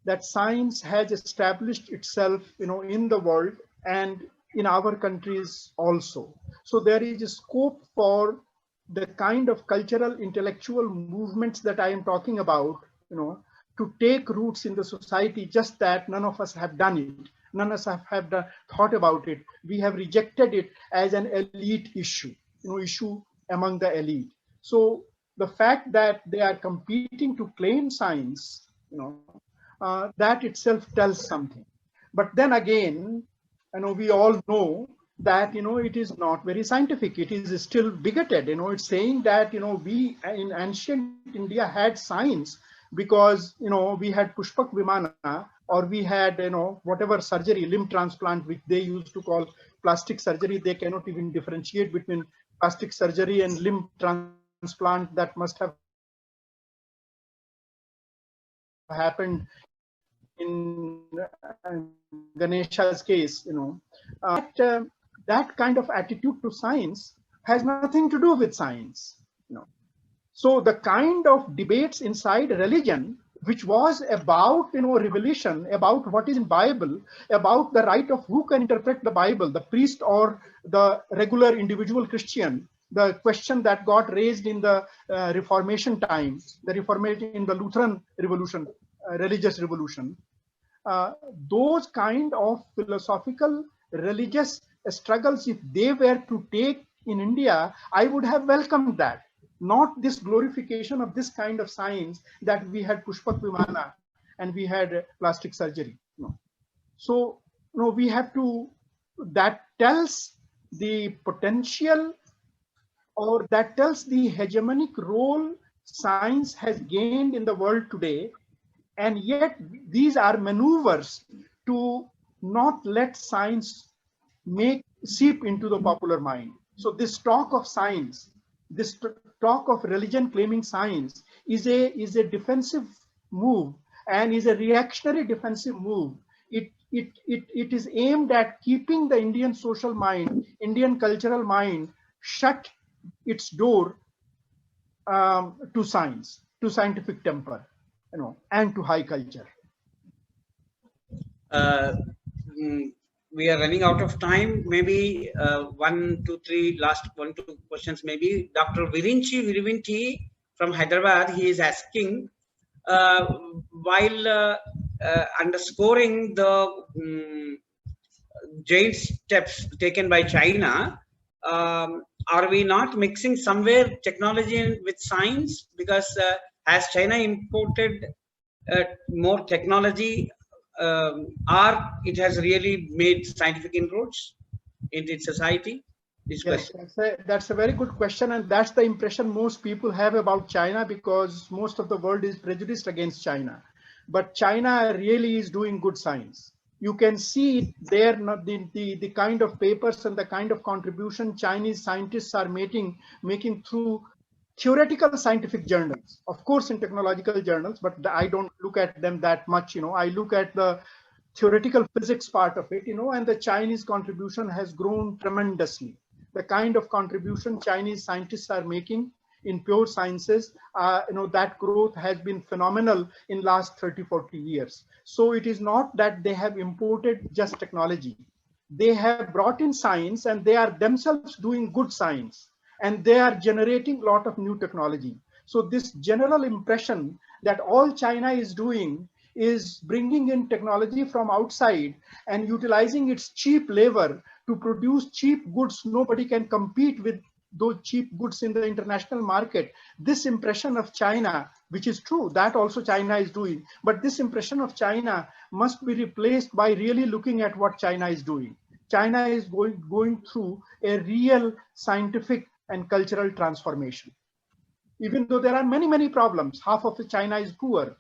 that science has established itself, in the world and in our countries also. So there is a scope for the kind of cultural, intellectual movements that I am talking about, to take roots in the society, just that none of us have done it. None of us have thought about it. We have rejected it as an elite issue, issue among the elite. So the fact that they are competing to claim science, that itself tells something. But then again, we all know that, it is not very scientific. It is still bigoted. It's saying that, we in ancient India had science because, we had Pushpak Vimana, or we had, whatever surgery, limb transplant, which they used to call plastic surgery. They cannot even differentiate between plastic surgery and limb transplant that must have happened in Ganesha's case, that kind of attitude to science has nothing to do with science. So the kind of debates inside religion, which was about, revelation, about what is in Bible, about the right of who can interpret the Bible, the priest or the regular individual Christian, the question that got raised in the Reformation time, the Reformation in the Lutheran Revolution, religious revolution, those kind of philosophical religious struggles, if they were to take in India, I would have welcomed that. Not this glorification of this kind of science that we had Pushpak Vimana and we had plastic surgery. So, we have to, that tells the potential, or that tells the hegemonic role science has gained in the world today. And yet these are maneuvers to not let science seep into the popular mind. So this talk of science, this talk of religion claiming science is a defensive move and is a reactionary defensive move. It it is aimed at keeping the Indian social mind, Indian cultural mind, shut its door to science, to scientific temper, and to high culture. Uh, mm, we are running out of time. Maybe one, two, three, last one, two questions. Maybe Dr. Virinchi from Hyderabad, he is asking, uh, while underscoring the giant steps taken by China, are we not mixing somewhere technology with science? Because has China imported more technology, or it has really made scientific inroads into its society? This Yes, question. that's a very good question, and that's the impression most people have about China, because most of the world is prejudiced against China. But China really is doing good science. You can see it there, not the kind of papers and the kind of contribution Chinese scientists are making through theoretical scientific journals, of course in technological journals, but I don't look at them that much. I look at the theoretical physics part of it, and the Chinese contribution has grown tremendously. The kind of contribution Chinese scientists are making in pure sciences, that growth has been phenomenal in last 30, 40 years. So it is not that they have imported just technology. They have brought in science, and they are themselves doing good science, and they are generating a lot of new technology. So this general impression that all China is doing is bringing in technology from outside and utilizing its cheap labor to produce cheap goods. Nobody can compete with those cheap goods in the international market. This impression of China, which is true, that also China is doing, but this impression of China must be replaced by really looking at what China is doing. China is going through a real scientific and cultural transformation. Even though there are many, many problems, half of China is poor.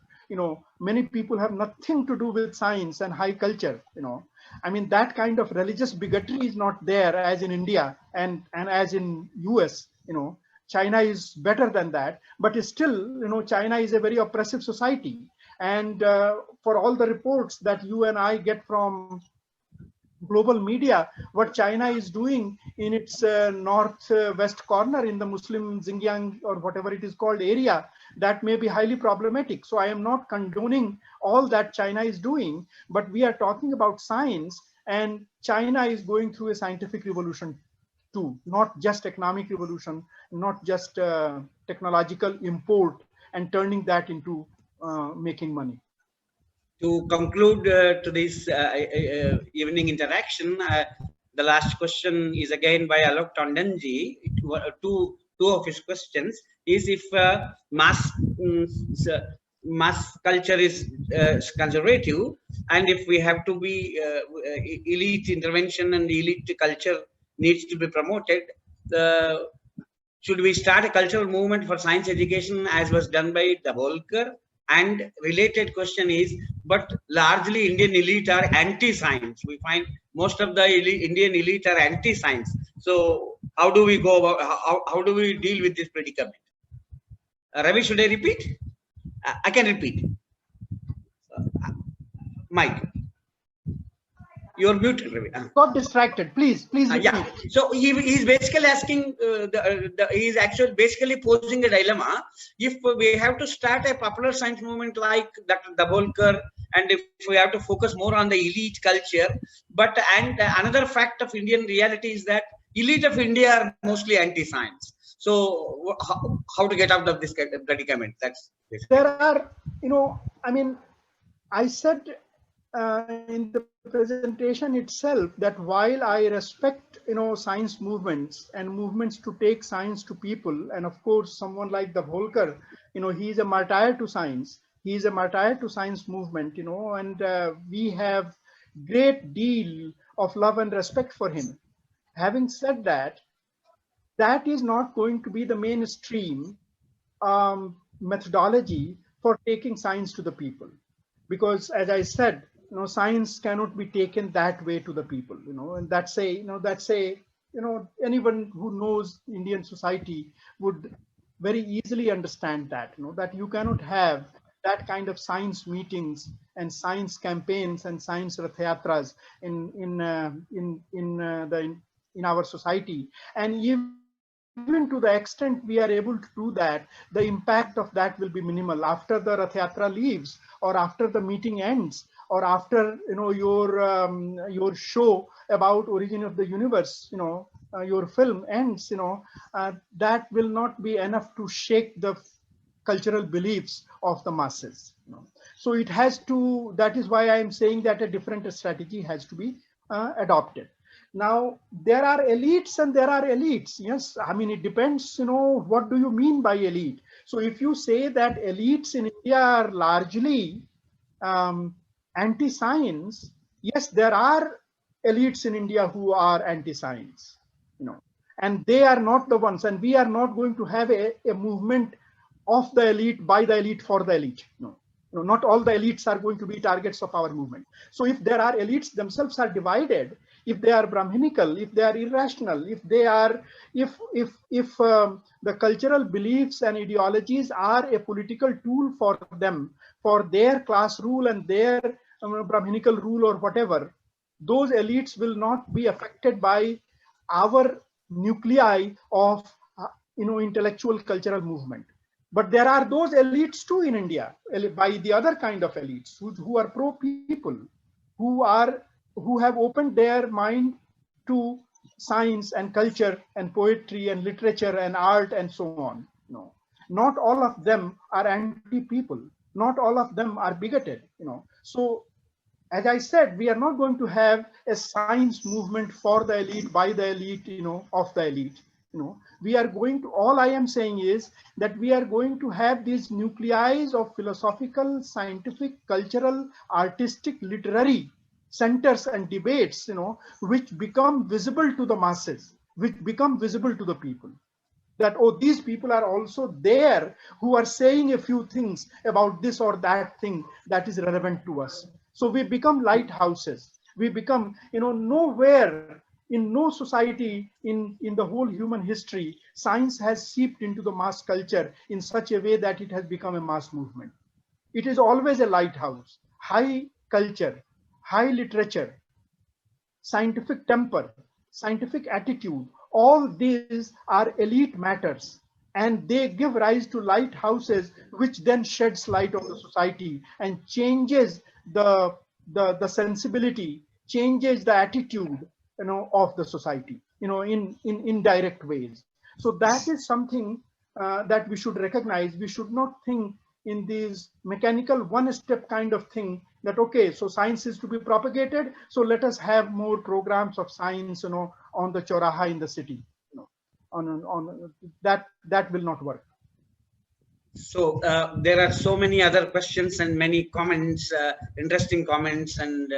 Many people have nothing to do with science and high culture. I mean, that kind of religious bigotry is not there as in India and as in US. China is better than that, but still, China is a very oppressive society. And for all the reports that you and I get from global media, what China is doing in its northwest corner in the Muslim Xinjiang or whatever it is called area, that may be highly problematic. So I am not condoning all that China is doing, but we are talking about science, and China is going through a scientific revolution too, not just economic revolution, not just technological import and turning that into making money. To conclude to this evening interaction, the last question is again by Alok Tondanji. Two of his questions is if mass culture is conservative, and if we have to be elite intervention and elite culture needs to be promoted, should we start a cultural movement for science education as was done by Dabolkar? And related question is, but largely Indian elite are anti-science. We find most of the Indian elite are anti-science. So how do we go about, how do we deal with this predicament? Ravi, should I repeat? I can repeat. Mike. You're muted, Ravi. Got distracted. Please repeat. Yeah. So he's basically asking, he's actually basically posing a dilemma. If we have to start a popular science movement like Dr. Dabolkar, and if we have to focus more on the elite culture, and another fact of Indian reality is that elite of India are mostly anti-science. So how to get out of this predicament? That's basically. There are, I mean, I said in the presentation itself that while I respect, science movements and movements to take science to people, and of course, someone like the Volker, he is a martyr to science. He is a martyr to science movement, and we have great deal of love and respect for him. Having said that, that is not going to be the mainstream methodology for taking science to the people, because as I said, science cannot be taken that way to the people, and anyone who knows Indian society would very easily understand that, that you cannot have that kind of science meetings and science campaigns and science rath yatras in our society. And even to the extent we are able to do that, the impact of that will be minimal. After the rath yatra leaves, or after the meeting ends, or after your show about origin of the universe, your film ends, that will not be enough to shake the cultural beliefs of the masses. So it has to, that is why I am saying that a different strategy has to be adopted. Now, there are elites and there are elites. Yes, I mean, it depends, what do you mean by elite? So if you say that elites in India are largely anti-science, yes, there are elites in India who are anti-science, and they are not the ones, and we are not going to have a movement of the elite, by the elite, for the elite. No. Not all the elites are going to be targets of our movement. So if there are elites themselves are divided, if they are Brahminical, if they are irrational, if they are, if the cultural beliefs and ideologies are a political tool for them, for their class rule and their Brahminical rule or whatever, those elites will not be affected by our nuclei of intellectual cultural movement. But there are those elites too in India, by the other kind of elites who are pro-people, who have opened their mind to science and culture and poetry and literature and art and so on. Not all of them are anti-people. Not all of them are bigoted. So, as I said, we are not going to have a science movement for the elite, by the elite, of the elite. We are going to, all I am saying is that we are going to have these nuclei of philosophical, scientific, cultural, artistic, literary centers and debates, which become visible to the masses, which become visible to the people. That, oh, these people are also there who are saying a few things about this or that thing that is relevant to us. So we become lighthouses. We become, nowhere, in no society in the whole human history, science has seeped into the mass culture in such a way that it has become a mass movement. It is always a lighthouse. High culture, high literature, scientific temper, scientific attitude, all these are elite matters, and they give rise to lighthouses, which then sheds light on the society and changes the sensibility, changes the attitude, of the society, in indirect ways. So that is something that we should recognize. We should not think in these mechanical one-step kind of thing that, okay, so science is to be propagated, so let us have more programs of science, on the Choraha in the city. On that will not work. So there are so many other questions and many comments, interesting comments, and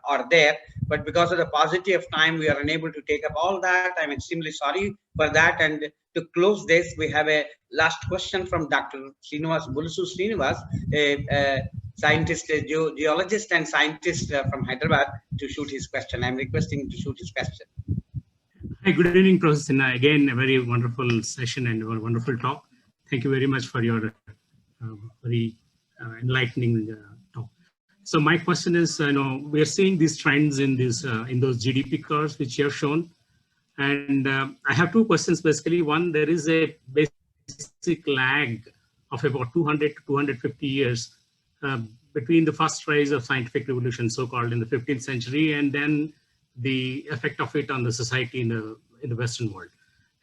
are there. But because of the paucity of time, we are unable to take up all that. I'm extremely sorry for that. And to close this, we have a last question from Dr. Bulusu Srinivas, a scientist, a geologist and scientist from Hyderabad, to shoot his question. I'm requesting him to shoot his question. Hi, good evening, Professor Sinha. Again, a very wonderful session and a wonderful talk. Thank you very much for your very enlightening talk. So my question is, we are seeing these trends in these in those GDP curves which you have shown, and I have two questions basically. One, there is a basic lag of about 200 to 250 years between the first rise of scientific revolution, so-called, in the 15th century, and then the effect of it on the society in the Western world.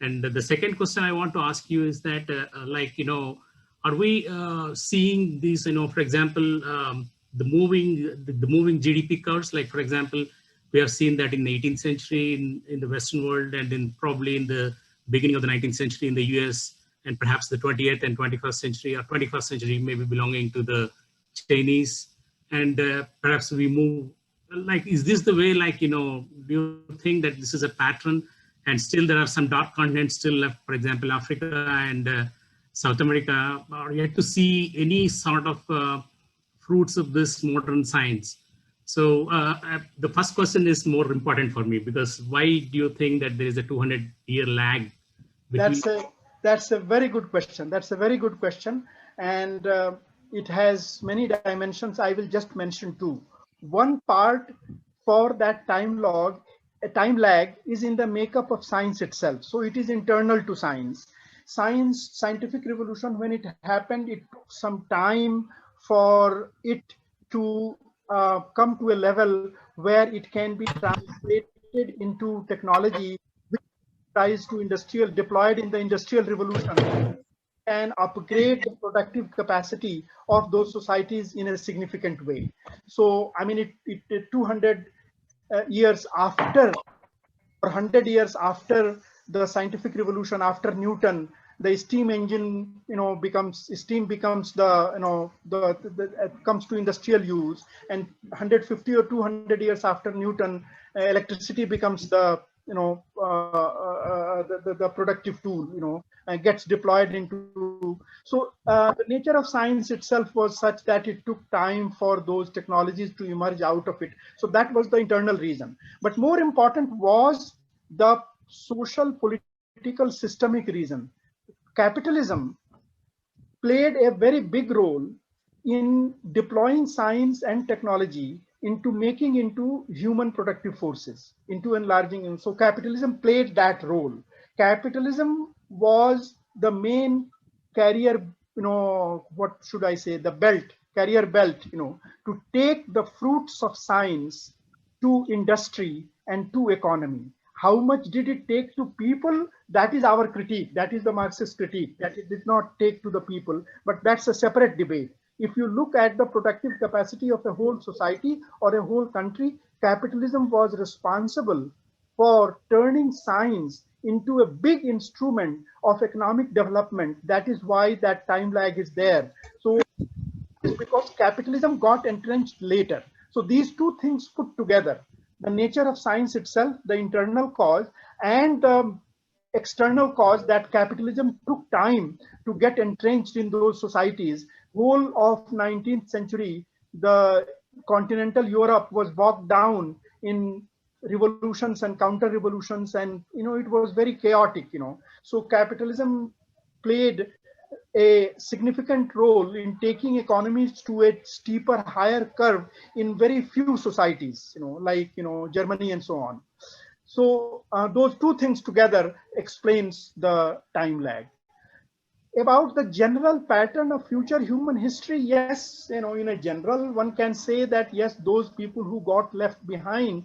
And the second question I want to ask you is that, are we seeing these, for example, the moving GDP curves? Like, for example, we have seen that in the 18th century in the Western world, and probably in the beginning of the 19th century in the US, and perhaps the 20th and 21st century, or 21st century maybe belonging to the Chinese. And perhaps we move, like, is this the way, do you think that this is a pattern? And still there are some dark continents still left, for example, Africa and South America, are yet to see any sort of fruits of this modern science. So the first question is more important for me, because why do you think that there is a 200-year lag? Between... That's a very good question. That's a very good question. And, it has many dimensions. I will just mention two. One part for that time lag is in the makeup of science itself. So it is internal to science. Scientific revolution, when it happened, it took some time for it to come to a level where it can be translated into technology, which tries to deployed in the industrial revolution, and upgrade the productive capacity of those societies in a significant way. So, I mean, it 200 years after, or 100 years after the scientific revolution, after Newton, the steam engine, steam becomes comes to industrial use, and 150 or 200 years after Newton, electricity becomes the the productive tool, and gets deployed into. So the nature of science itself was such that it took time for those technologies to emerge out of it. So that was the internal reason. But more important was the social, political, systemic reason. Capitalism played a very big role in deploying science and technology into making into human productive forces, into enlarging. And so capitalism played that role. Capitalism was the main carrier, what should I say, carrier belt, to take the fruits of science to industry and to economy. How much did it take to people? That is our critique. That is the Marxist critique, that it did not take to the people, but that's a separate debate. If you look at the productive capacity of a whole society or a whole country, capitalism was responsible for turning science into a big instrument of economic development. That is why that time lag is there. So it's because capitalism got entrenched later. So these two things put together, the nature of science itself, the internal cause, and the external cause, that capitalism took time to get entrenched in those societies. Whole of 19th century, the continental Europe was bogged down in revolutions and counter revolutions, and it was very chaotic. So capitalism played a significant role in taking economies to a steeper, higher curve in very few societies, like Germany and so on. So those two things together explains the time lag. About the general pattern of future human history, yes, in a general, one can say that yes, those people who got left behind,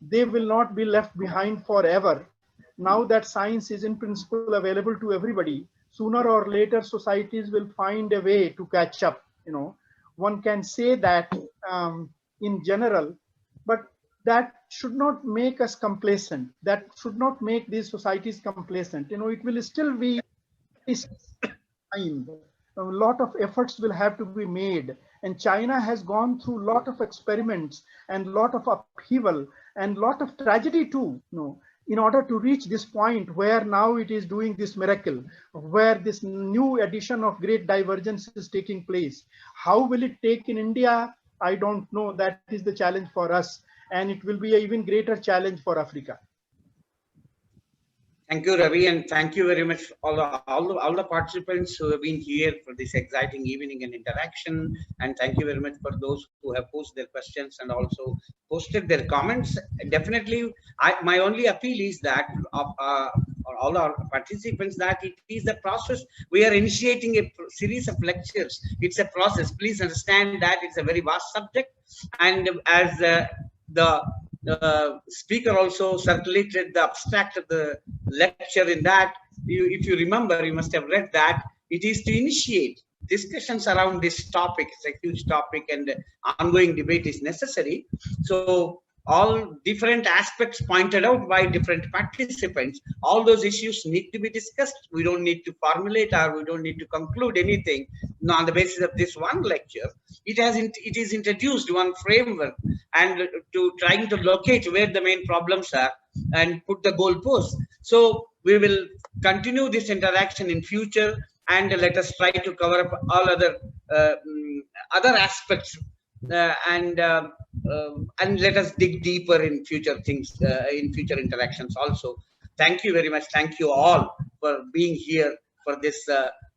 they will not be left behind forever. Now that science is in principle available to everybody, sooner or later societies will find a way to catch up. One can say that in general, but that should not make us complacent. That should not make these societies complacent. It will still be time. A lot of efforts will have to be made, and China has gone through a lot of experiments and a lot of upheaval and a lot of tragedy too, in order to reach this point where now it is doing this miracle, where this new edition of great divergence is taking place. How will it take in India? I don't know. That is the challenge for us, and it will be an even greater challenge for Africa. Thank you, Ravi, and thank you very much all the participants who have been here for this exciting evening and interaction. And thank you very much for those who have posted their questions and also posted their comments. Definitely, my only appeal is that all our participants, that it is a process. We are initiating a series of lectures. It's a process. Please understand that it's a very vast subject, and as the speaker also circulated the abstract of the lecture, in that, if you remember, you must have read that it is to initiate discussions around this topic. It's a huge topic, and ongoing debate is necessary. So all different aspects pointed out by different participants, all those issues need to be discussed. We don't need to formulate, or we don't need to conclude anything on the basis of this one lecture. It is introduced one framework, and to trying to locate where the main problems are and put the goalposts. So we will continue this interaction in future, and let us try to cover up all other aspects, and let us dig deeper in future things, in future interactions also. Thank you very much. Thank you all for being here for this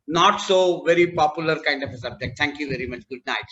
not so very popular kind of a subject. Thank you very much. Good night.